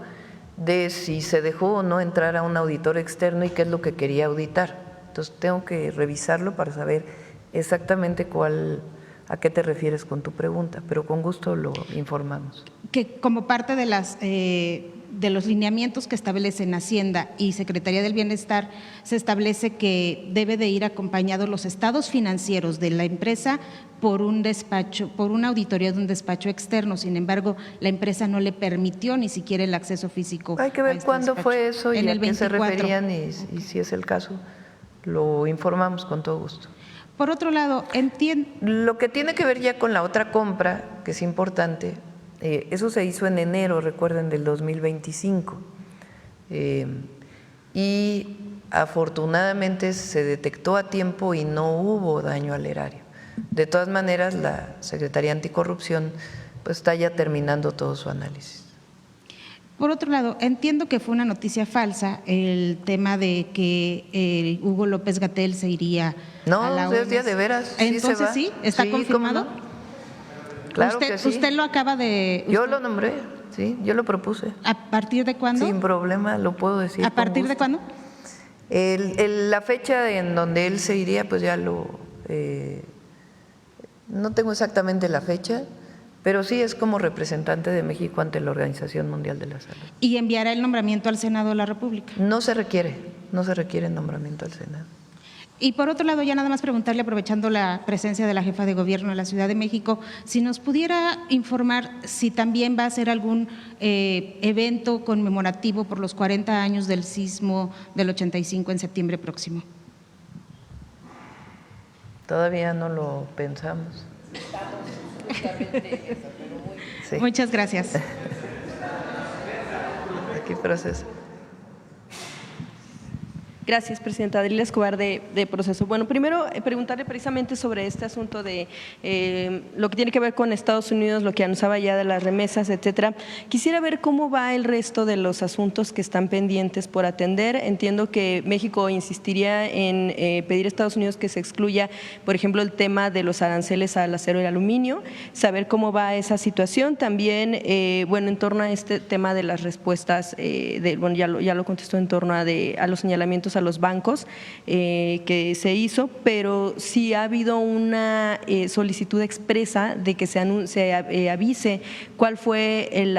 de si se dejó o no entrar a un auditor externo y qué es lo que quería auditar. Entonces tengo que revisarlo para saber exactamente ¿a qué te refieres con tu pregunta? Pero con gusto lo informamos. Que como parte de los lineamientos que establecen Hacienda y Secretaría del Bienestar, se establece que debe de ir acompañados los estados financieros de la empresa por un despacho, por una auditoría de un despacho externo. Sin embargo, la empresa no le permitió ni siquiera el acceso físico. Hay que ver cuándo fue eso y en a el qué se 24. referían y si es el caso, lo informamos con todo gusto. Por otro lado, entiendo… Lo que tiene que ver ya con la otra compra, que es importante, eso se hizo en enero, recuerden, del 2025. Y afortunadamente se detectó a tiempo y no hubo daño al erario. De todas maneras, la Secretaría Anticorrupción pues está ya terminando todo su análisis. Por otro lado, entiendo que fue una noticia falsa el tema de que Hugo López-Gatell se iría a la OMS. No, de veras. Entonces se va. sí, ¿está sí, confirmado? ¿cómo no? Claro que sí. Usted lo acaba de… Yo lo nombré, sí, yo lo propuse. ¿A partir de cuándo? Sin problema, lo puedo decir. ¿A partir de cuándo? La fecha en donde él se iría, pues ya no tengo exactamente la fecha, pero sí es como representante de México ante la Organización Mundial de la Salud. ¿Y enviará el nombramiento al Senado de la República? No se requiere nombramiento al Senado. Y por otro lado, ya nada más preguntarle, aprovechando la presencia de la jefa de gobierno de la Ciudad de México, si nos pudiera informar si también va a ser algún evento conmemorativo por los 40 años del sismo del 85 en septiembre próximo. Todavía no lo pensamos. Sí. Muchas gracias. Aquí proceso. Gracias, presidenta. Adriela Escobar de Proceso. Bueno, primero preguntarle precisamente sobre este asunto de lo que tiene que ver con Estados Unidos, lo que anunciaba ya de las remesas, etcétera. Quisiera ver cómo va el resto de los asuntos que están pendientes por atender. Entiendo que México insistiría en pedir a Estados Unidos que se excluya, por ejemplo, el tema de los aranceles al acero y al aluminio, saber cómo va esa situación. También, bueno, en torno a este tema de las respuestas, bueno, ya lo contestó en torno a los señalamientos a los bancos que se hizo, pero sí ha habido una solicitud expresa de que se avise cuál fue el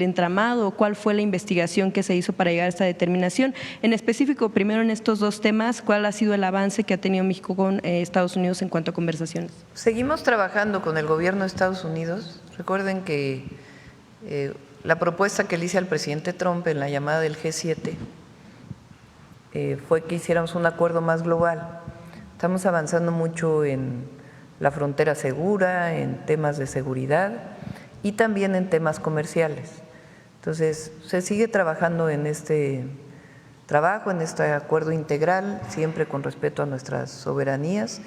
entramado, cuál fue la investigación que se hizo para llegar a esta determinación. En específico, primero en estos dos temas, ¿cuál ha sido el avance que ha tenido México con Estados Unidos en cuanto a conversaciones? Seguimos trabajando con el gobierno de Estados Unidos. Recuerden que la propuesta que le hice al presidente Trump en la llamada del G7 fue que hiciéramos un acuerdo más global. Estamos avanzando mucho en la frontera segura, en temas de seguridad y también en temas comerciales. Entonces, se sigue trabajando en este trabajo, en este acuerdo integral, siempre con respeto a nuestras soberanías,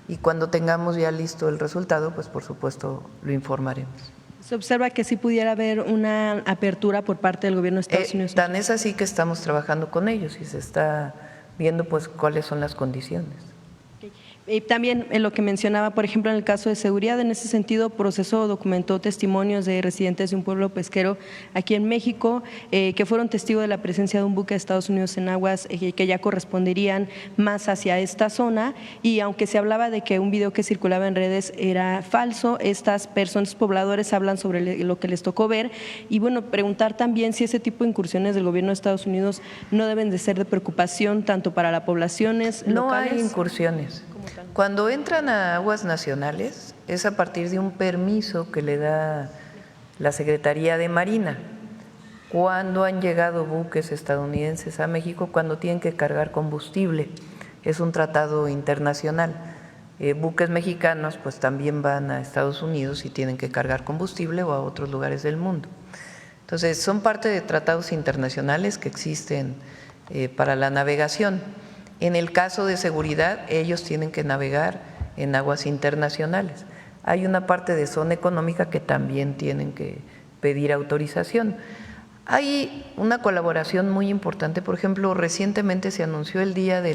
y cuando tengamos ya listo el resultado, pues por supuesto lo informaremos. ¿Se observa que sí pudiera haber una apertura por parte del gobierno de Estados Unidos? Tan es así que estamos trabajando con ellos y se está viendo pues cuáles son las condiciones. Y también en lo que mencionaba, por ejemplo, en el caso de seguridad, en ese sentido procesó o documentó testimonios de residentes de un pueblo pesquero aquí en México que fueron testigos de la presencia de un buque de Estados Unidos en aguas que ya corresponderían más hacia esta zona, y aunque se hablaba de que un video que circulaba en redes era falso, estas personas pobladores hablan sobre lo que les tocó ver. Y bueno, preguntar también si ese tipo de incursiones del gobierno de Estados Unidos no deben de ser de preocupación tanto para las poblaciones locales. No hay incursiones. Cuando entran a aguas nacionales es a partir de un permiso que le da la Secretaría de Marina. Cuando han llegado buques estadounidenses a México, cuando tienen que cargar combustible, es un tratado internacional. Buques mexicanos pues también van a Estados Unidos y tienen que cargar combustible o a otros lugares del mundo. Entonces son parte de tratados internacionales que existen para la navegación. En el caso de seguridad, ellos tienen que navegar en aguas internacionales. Hay una parte de zona económica que también tienen que pedir autorización. Hay una colaboración muy importante, por ejemplo, recientemente se anunció el día de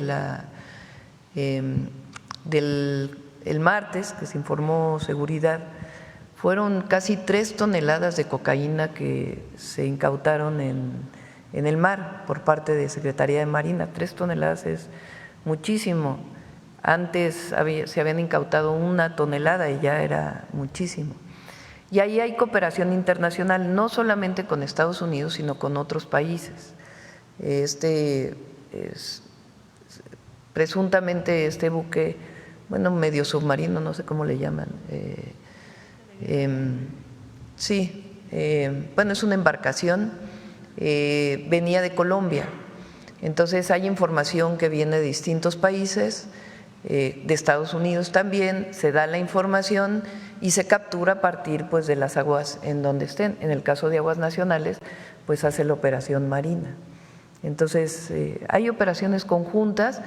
el martes, que se informó seguridad, fueron casi 3 toneladas de cocaína que se incautaron en el mar por parte de Secretaría de Marina. 3 toneladas es muchísimo. Antes se habían incautado 1 tonelada y ya era muchísimo. Y ahí hay cooperación internacional, no solamente con Estados Unidos, sino con otros países. Presuntamente este buque, bueno, medio submarino, no sé cómo le llaman. Bueno, es una embarcación. Venía de Colombia. Entonces hay información que viene de distintos países, de Estados Unidos también, se da la información y se captura a partir pues de las aguas en donde estén. En el caso de aguas nacionales, pues hace la operación marina. Entonces hay operaciones conjuntas,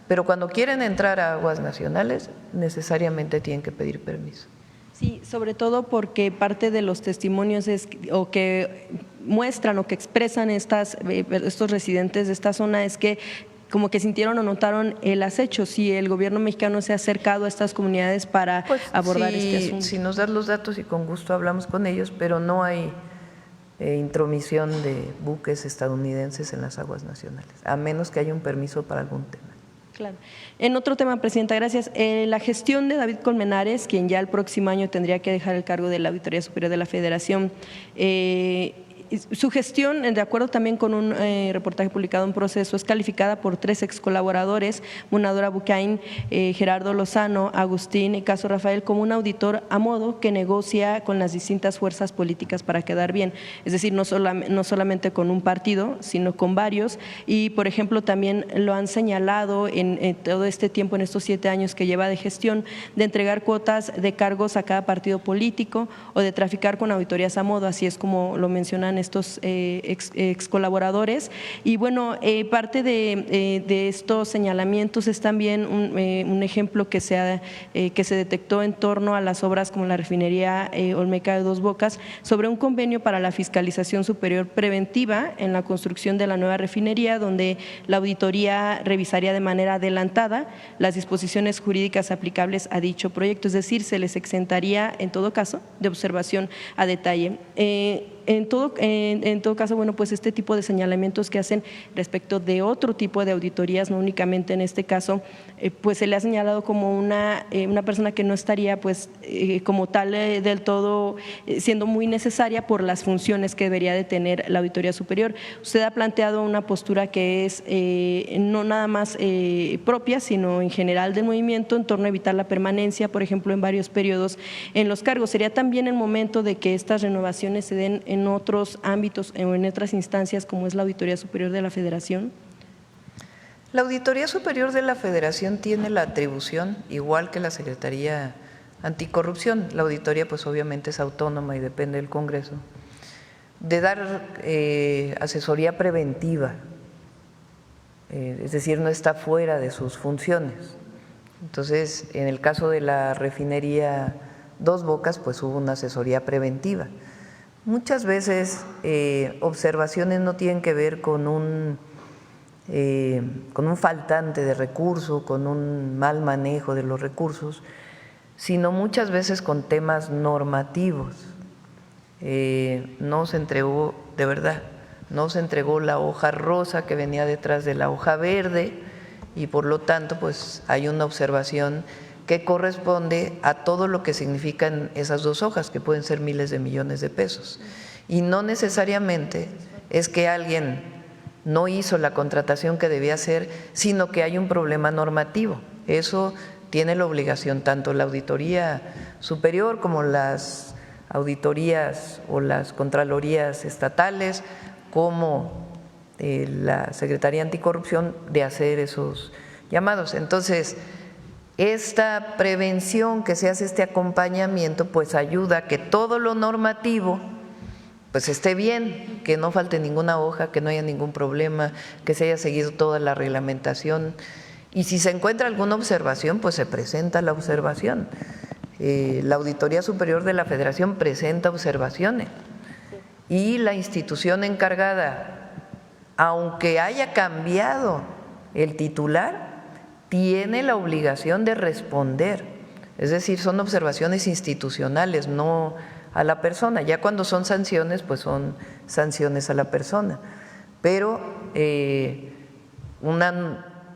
pero cuando quieren entrar a aguas nacionales necesariamente tienen que pedir permiso. Sí, sobre todo porque parte de los testimonios o que muestran o que expresan estos residentes de esta zona es que como que sintieron o notaron el acecho, si el gobierno mexicano se ha acercado a estas comunidades para abordar este asunto. Si nos das los datos y con gusto hablamos con ellos, pero no hay intromisión de buques estadounidenses en las aguas nacionales, a menos que haya un permiso para algún tema. Claro. En otro tema, Presidenta, gracias. La gestión de David Colmenares, quien ya el próximo año tendría que dejar el cargo de la Auditoría Superior de la Federación, su gestión, de acuerdo también con un reportaje publicado en Proceso, es calificada por 3 ex colaboradores, Munadora Bucain, Gerardo Lozano, Agustín y Caso Rafael, como un auditor a modo que negocia con las distintas fuerzas políticas para quedar bien. Es decir, no solamente con un partido, sino con varios. Y, por ejemplo, también lo han señalado en todo este tiempo, en estos 7 años que lleva de gestión, de entregar cuotas de cargos a cada partido político o de traficar con auditorías a modo, así es como lo mencionan estos ex colaboradores. Y bueno, parte de estos señalamientos es también un ejemplo que se detectó en torno a las obras como la refinería Olmeca de Dos Bocas, sobre un convenio para la fiscalización superior preventiva en la construcción de la nueva refinería, donde la auditoría revisaría de manera adelantada las disposiciones jurídicas aplicables a dicho proyecto, es decir, se les exentaría en todo caso de observación a detalle. En todo caso, bueno, pues este tipo de señalamientos que hacen respecto de otro tipo de auditorías, no únicamente en este caso, pues se le ha señalado como una persona que no estaría pues como tal del todo siendo muy necesaria por las funciones que debería de tener la Auditoría Superior. Usted ha planteado una postura que es no nada más propia, sino en general del movimiento en torno a evitar la permanencia, por ejemplo, en varios periodos en los cargos. ¿Sería también el momento de que estas renovaciones se den en otros ámbitos o en otras instancias como es la Auditoría Superior de la Federación? La Auditoría Superior de la Federación tiene la atribución, igual que la Secretaría Anticorrupción, la auditoría pues obviamente es autónoma y depende del Congreso, de dar asesoría preventiva, es decir, no está fuera de sus funciones. Entonces, en el caso de la refinería Dos Bocas, pues hubo una asesoría preventiva. Muchas veces observaciones no tienen que ver con un con un faltante de recursos, con un mal manejo de los recursos, sino muchas veces con temas normativos. No se entregó, de verdad, no se entregó la hoja rosa que venía detrás de la hoja verde y por lo tanto pues hay una observación que corresponde a todo lo que significan esas dos hojas, que pueden ser miles de millones de pesos. Y no necesariamente es que alguien no hizo la contratación que debía hacer, sino que hay un problema normativo. Eso tiene la obligación tanto la Auditoría Superior como las auditorías o las contralorías estatales, como la Secretaría Anticorrupción, de hacer esos llamados. Entonces, esta prevención que se hace, este acompañamiento, pues ayuda a que todo lo normativo pues esté bien, que no falte ninguna hoja, que no haya ningún problema, que se haya seguido toda la reglamentación. Y si se encuentra alguna observación, pues se presenta la observación. La Auditoría Superior de la Federación presenta observaciones y la institución encargada, aunque haya cambiado el titular, tiene la obligación de responder. Es decir, son observaciones institucionales, no a la persona. Ya cuando son sanciones, pues son sanciones a la persona. Pero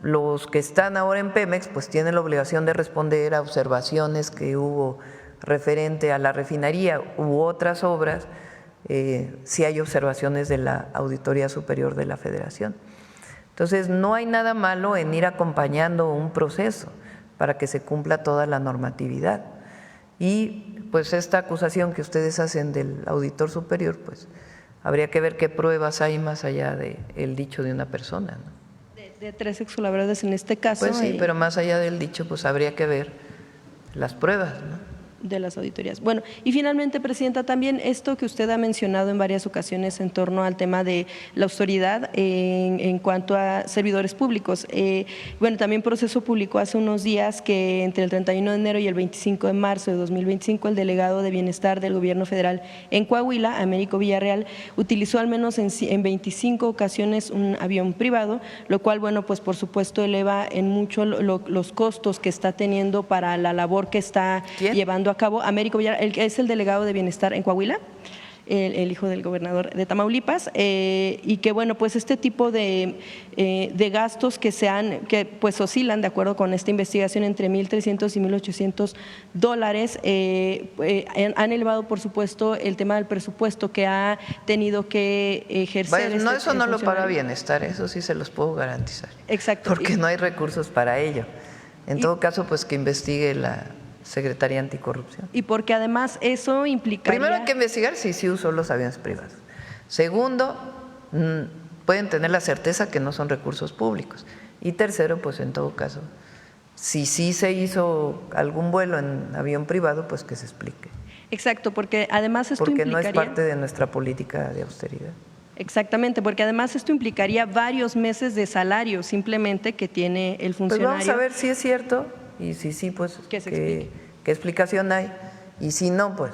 los que están ahora en Pemex pues tienen la obligación de responder a observaciones que hubo referente a la refinería u otras obras, si hay observaciones de la Auditoría Superior de la Federación. Entonces, no hay nada malo en ir acompañando un proceso para que se cumpla toda la normatividad. Y pues esta acusación que ustedes hacen del auditor superior, pues habría que ver qué pruebas hay más allá del dicho de una persona, ¿no? De 3 excolaboradores en este caso. Pues sí, pero más allá del dicho, pues habría que ver las pruebas, ¿no?, de las auditorías. Bueno, y finalmente, Presidenta, también esto que usted ha mencionado en varias ocasiones en torno al tema de la autoridad en cuanto a servidores públicos. Bueno, también Proceso publicó hace unos días que entre el 31 de enero y el 25 de marzo de 2025 el delegado de Bienestar del Gobierno Federal en Coahuila, Américo Villarreal, utilizó al menos en 25 ocasiones un avión privado, lo cual, bueno, pues por supuesto eleva en mucho los costos que está teniendo para la labor que está llevando a cabo Américo Villarreal, el que es el delegado de Bienestar en Coahuila, el hijo del gobernador de Tamaulipas, y que bueno, pues este tipo de gastos que pues oscilan, de acuerdo con esta investigación, entre $1,300 y $1,800, han elevado por supuesto el tema del presupuesto que ha tenido que ejercer. Bueno, eso no lo paga Bienestar, eso sí se los puedo garantizar. Exacto. Porque no hay recursos para ello. En todo caso, pues que investigue la Secretaría Anticorrupción. Y porque además eso implicaría… Primero hay que investigar si sí usó los aviones privados. Segundo, pueden tener la certeza que no son recursos públicos. Y tercero, pues en todo caso, si sí se hizo algún vuelo en avión privado, pues que se explique. Exacto, porque además esto porque implicaría… no es parte de nuestra política de austeridad. Exactamente, porque además esto implicaría varios meses de salario simplemente que tiene el funcionario. Pues vamos a ver si es cierto. Y si sí, pues qué explicación hay. Y si no, pues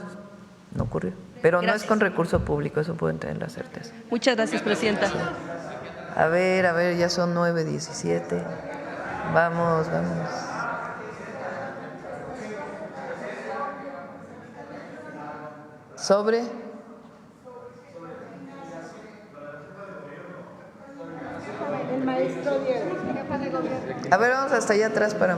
no ocurrió. Pero gracias. No es con recurso público, eso pueden tener la certeza. Muchas gracias, Presidenta. Sí. A ver, ya son 9:17. Vamos. ¿Sobre? El maestro Diego, jefa de gobierno. A ver, vamos hasta allá atrás para…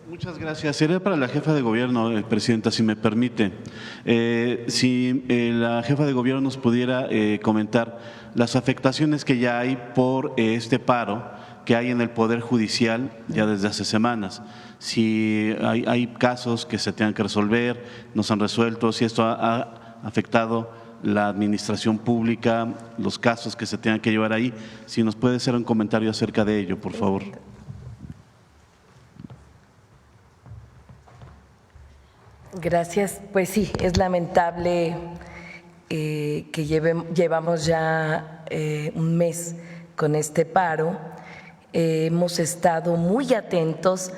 Muchas gracias. Sería para la jefa de gobierno, Presidenta, si me permite. Si la jefa de gobierno nos pudiera comentar las afectaciones que ya hay por este paro que hay en el Poder Judicial ya desde hace semanas. Si hay casos que se tengan que resolver, no se han resuelto, si esto ha afectado la administración pública, los casos que se tengan que llevar ahí. Si nos puede hacer un comentario acerca de ello, por favor. Gracias. Pues sí, es lamentable que llevamos ya un mes con este paro. Hemos estado muy atentos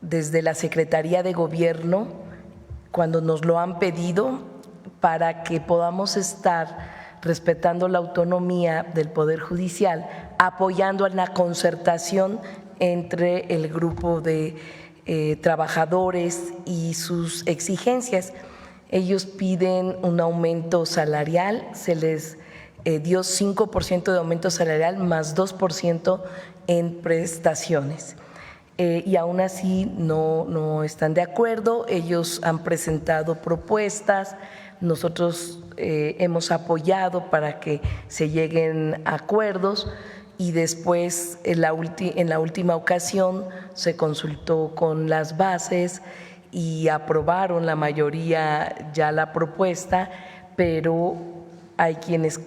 desde la Secretaría de Gobierno cuando nos lo han pedido para que podamos estar respetando la autonomía del Poder Judicial, apoyando en la concertación entre el grupo de trabajadores y sus exigencias. Ellos piden un aumento salarial, se les dio 5% de aumento salarial más 2% en prestaciones. Y aún así no están de acuerdo. Ellos han presentado propuestas, nosotros hemos apoyado para que se lleguen a acuerdos y después en la última ocasión se consultó con las bases y aprobaron la mayoría ya la propuesta, pero hay quienes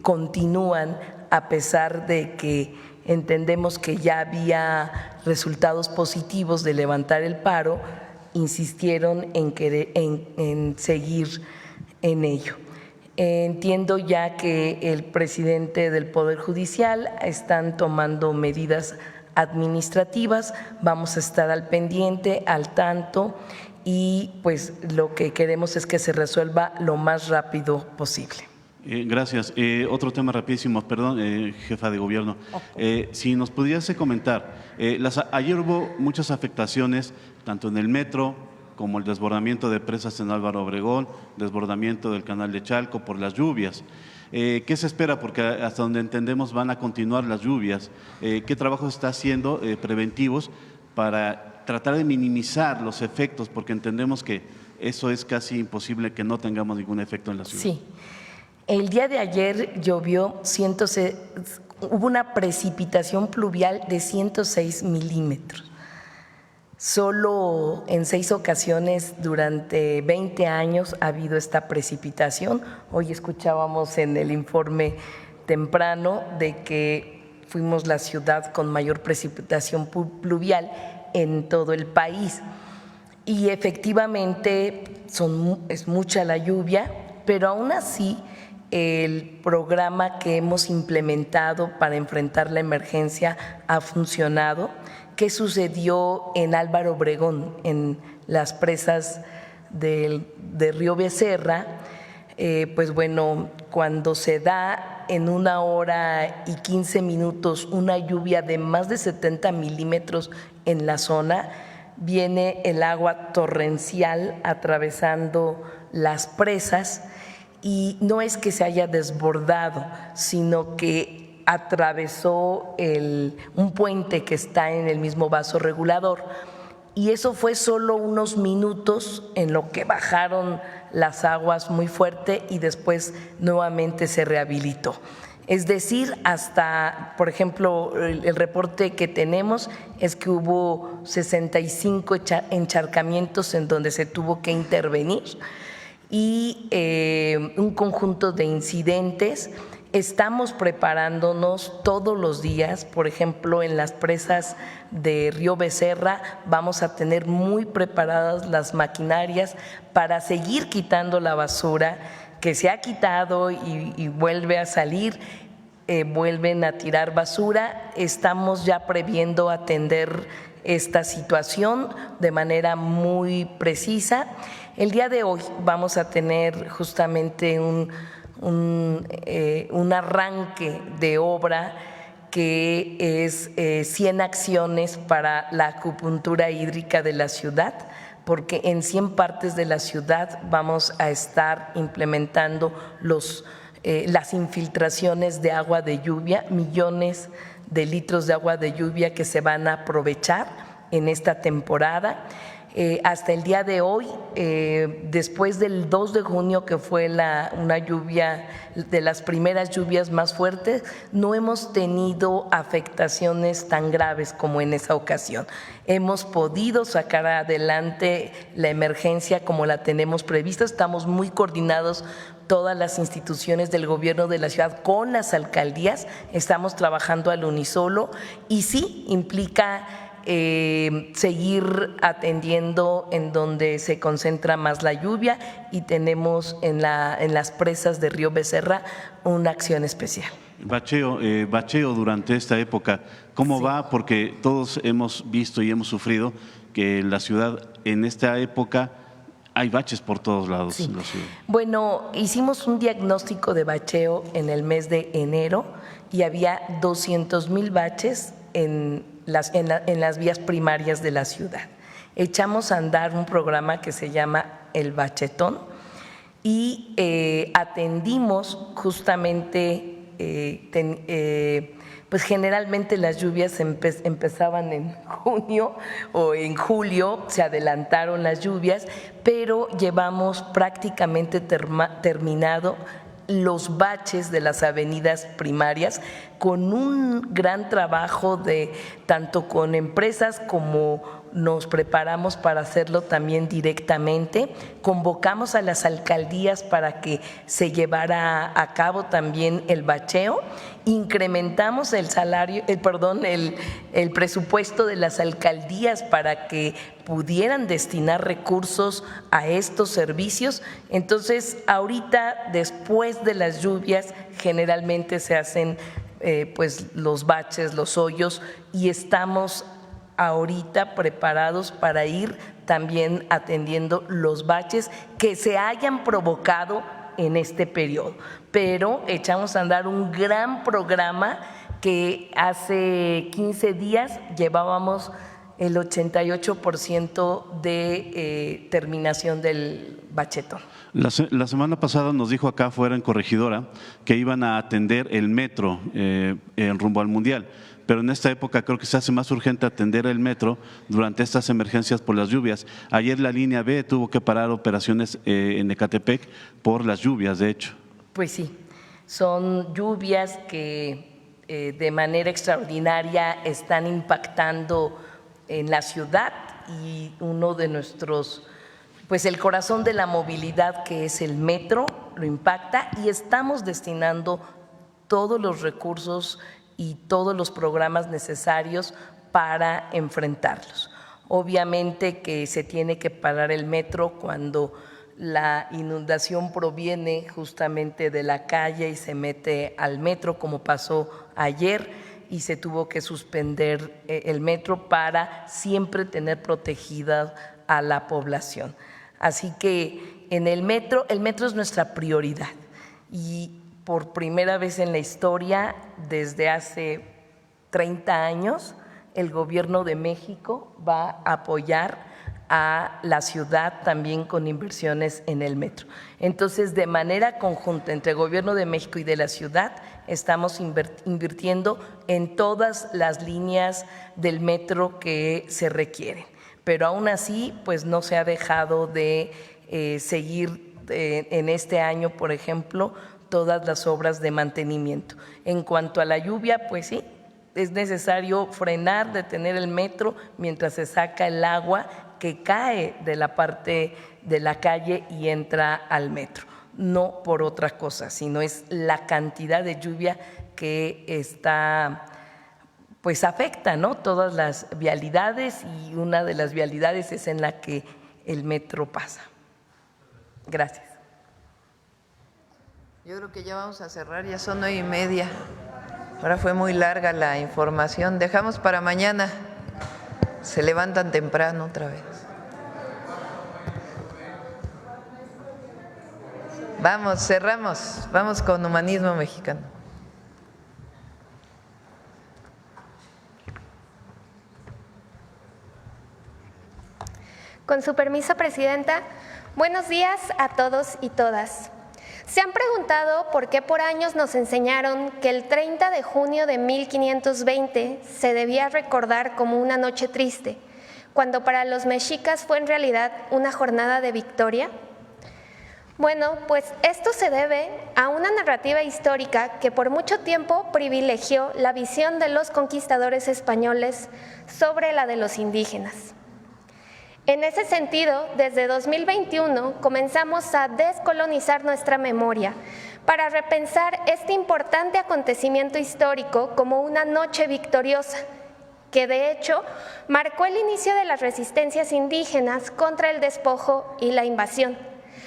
continúan a pesar de que entendemos que ya había resultados positivos de levantar el paro, insistieron en seguir en ello. Entiendo ya que el presidente del Poder Judicial están tomando medidas administrativas, vamos a estar al pendiente, al tanto, y pues lo que queremos es que se resuelva lo más rápido posible. Gracias. Otro tema rapidísimo, perdón, jefa de gobierno. Si nos pudiese comentar, ayer hubo muchas afectaciones, tanto en el metro como el desbordamiento de presas en Álvaro Obregón, desbordamiento del canal de Chalco por las lluvias. ¿Qué se espera? Porque hasta donde entendemos van a continuar las lluvias. ¿Qué trabajo está haciendo preventivos para tratar de minimizar los efectos? Porque entendemos que eso es casi imposible que no tengamos ningún efecto en la ciudad. Sí. El día de ayer llovió, hubo una precipitación pluvial de 106 milímetros. Solo en 6 ocasiones durante 20 años ha habido esta precipitación. Hoy escuchábamos en el informe temprano de que fuimos la ciudad con mayor precipitación pluvial en todo el país. Y efectivamente es mucha la lluvia, pero aún así el programa que hemos implementado para enfrentar la emergencia ha funcionado. ¿Qué sucedió en Álvaro Obregón, en las presas de Río Becerra? Pues bueno, cuando se da en 1 hora y 15 minutos una lluvia de más de 70 milímetros en la zona, viene el agua torrencial atravesando las presas y no es que se haya desbordado, sino que atravesó un puente que está en el mismo vaso regulador y eso fue solo unos minutos en lo que bajaron las aguas muy fuerte y después nuevamente se rehabilitó. Es decir, hasta, por ejemplo, el reporte que tenemos es que hubo 65 encharcamientos en donde se tuvo que intervenir y un conjunto de incidentes. Estamos preparándonos todos los días, por ejemplo, en las presas de Río Becerra vamos a tener muy preparadas las maquinarias para seguir quitando la basura que se ha quitado y vuelve a salir, vuelven a tirar basura. Estamos ya previendo atender esta situación de manera muy precisa. El día de hoy vamos a tener justamente un arranque de obra que es 100 acciones para la acupuntura hídrica de la ciudad, porque en 100 partes de la ciudad vamos a estar implementando las infiltraciones de agua de lluvia, millones de litros de agua de lluvia que se van a aprovechar en esta temporada. Hasta el día de hoy, después del 2 de junio, que fue una lluvia, de las primeras lluvias más fuertes, no hemos tenido afectaciones tan graves como en esa ocasión. Hemos podido sacar adelante la emergencia como la tenemos prevista, estamos muy coordinados todas las instituciones del gobierno de la ciudad con las alcaldías, estamos trabajando al unísono y sí implica seguir atendiendo en donde se concentra más la lluvia y tenemos en las presas de Río Becerra una acción especial. Bacheo durante esta época, ¿cómo va? Porque todos hemos visto y hemos sufrido que la ciudad en esta época hay baches por todos lados. Sí. En la ciudad. Bueno, hicimos un diagnóstico de bacheo en el mes de enero y había 200,000 baches en las vías primarias de la ciudad. Echamos a andar un programa que se llama El Bachetón y atendimos justamente, pues generalmente las lluvias empezaban en junio o en julio, se adelantaron las lluvias, pero llevamos prácticamente terminado los baches de las avenidas primarias con un gran trabajo de tanto con empresas como nos preparamos para hacerlo también directamente. Convocamos a las alcaldías para que se llevara a cabo también el bacheo. Incrementamos el presupuesto de las alcaldías para que pudieran destinar recursos a estos servicios. Entonces, ahorita, después de las lluvias, generalmente se hacen pues los baches, los hoyos, y estamos ahorita preparados para ir también atendiendo los baches que se hayan provocado en este periodo. Pero echamos a andar un gran programa que hace 15 días llevábamos el 88% de terminación del bachetón. La semana pasada nos dijo acá afuera en Corregidora que iban a atender el metro en rumbo al Mundial, pero en esta época creo que se hace más urgente atender el metro durante estas emergencias por las lluvias. Ayer la línea B tuvo que parar operaciones en Ecatepec por las lluvias, de hecho. Pues sí, son lluvias que de manera extraordinaria están impactando en la ciudad y uno de nuestros, pues el corazón de la movilidad, que es el metro, lo impacta, y estamos destinando todos los recursos y todos los programas necesarios para enfrentarlos. Obviamente que se tiene que parar el metro cuando la inundación proviene justamente de la calle y se mete al metro, como pasó ayer, y se tuvo que suspender el metro para siempre tener protegida a la población. Así que en el metro es nuestra prioridad, y por primera vez en la historia, desde hace 30 años, el Gobierno de México va a apoyar a la ciudad también con inversiones en el metro. Entonces, de manera conjunta entre el Gobierno de México y de la ciudad, estamos invirtiendo en todas las líneas del metro que se requieren. Pero aún así, pues no se ha dejado de seguir en este año, por ejemplo, todas las obras de mantenimiento. En cuanto a la lluvia, pues sí, es necesario frenar, detener el metro mientras se saca el agua que cae de la parte de la calle y entra al metro. No por otra cosa, sino es la cantidad de lluvia que está, pues afecta, ¿no?, todas las vialidades, y una de las vialidades es en la que el metro pasa. Gracias. Yo creo que ya vamos a cerrar, ya son 9:30. Ahora fue muy larga la información. Dejamos para mañana. Se levantan temprano otra vez. Vamos, cerramos. Vamos con Humanismo Mexicano. Con su permiso, Presidenta, buenos días a todos y todas. ¿Se han preguntado por qué por años nos enseñaron que el 30 de junio de 1520 se debía recordar como una noche triste, cuando para los mexicas fue en realidad una jornada de victoria? Bueno, pues esto se debe a una narrativa histórica que por mucho tiempo privilegió la visión de los conquistadores españoles sobre la de los indígenas. En ese sentido, desde 2021 comenzamos a descolonizar nuestra memoria para repensar este importante acontecimiento histórico como una noche victoriosa, que de hecho marcó el inicio de las resistencias indígenas contra el despojo y la invasión,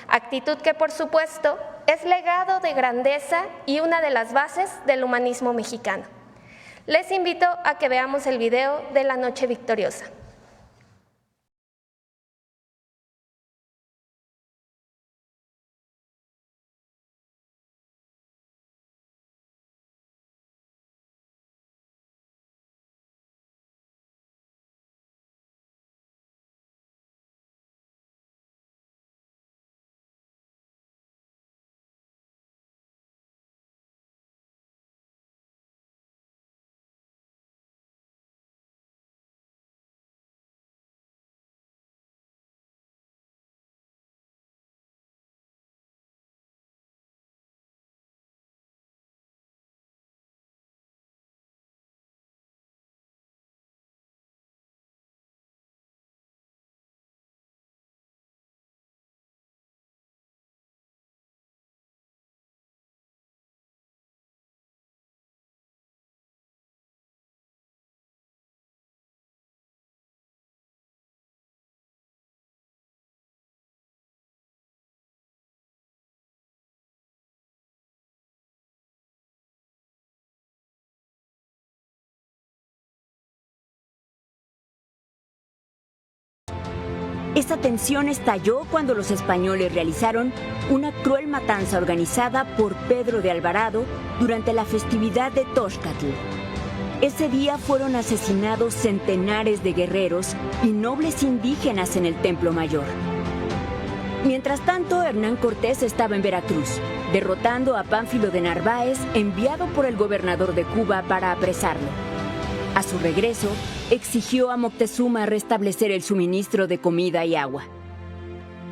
actitud que por supuesto es legado de grandeza y una de las bases del humanismo mexicano. Les invito a que veamos el video de la noche victoriosa. Esa tensión estalló cuando los españoles realizaron una cruel matanza organizada por Pedro de Alvarado durante la festividad de Tóxcatl. Ese día fueron asesinados centenares de guerreros y nobles indígenas en el Templo Mayor. Mientras tanto, Hernán Cortés estaba en Veracruz, derrotando a Pánfilo de Narváez, enviado por el gobernador de Cuba para apresarlo. A su regreso, exigió a Moctezuma restablecer el suministro de comida y agua.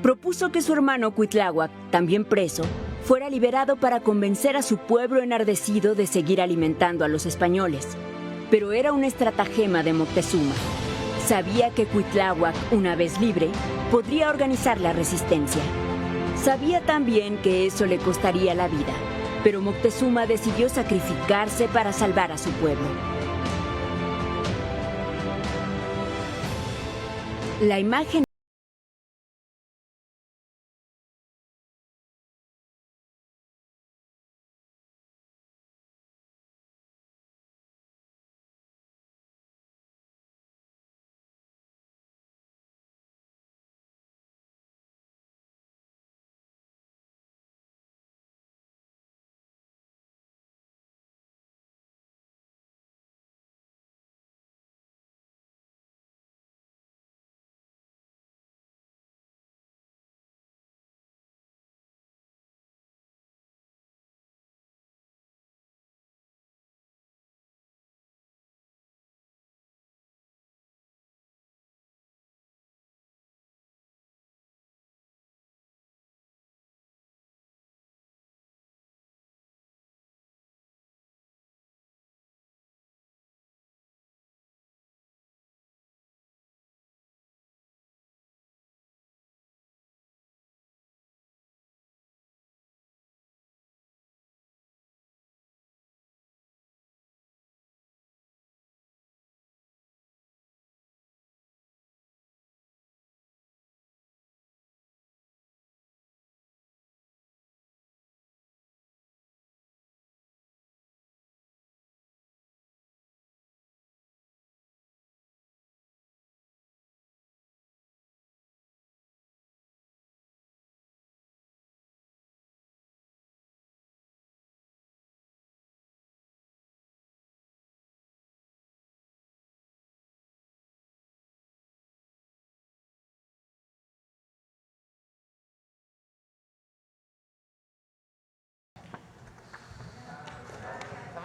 Propuso que su hermano Cuitláhuac, también preso, fuera liberado para convencer a su pueblo enardecido de seguir alimentando a los españoles. Pero era un estratagema de Moctezuma. Sabía que Cuitláhuac, una vez libre, podría organizar la resistencia. Sabía también que eso le costaría la vida, pero Moctezuma decidió sacrificarse para salvar a su pueblo. La imagen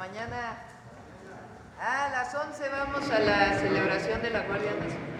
mañana a las 11 vamos a la celebración de la Guardia Nacional.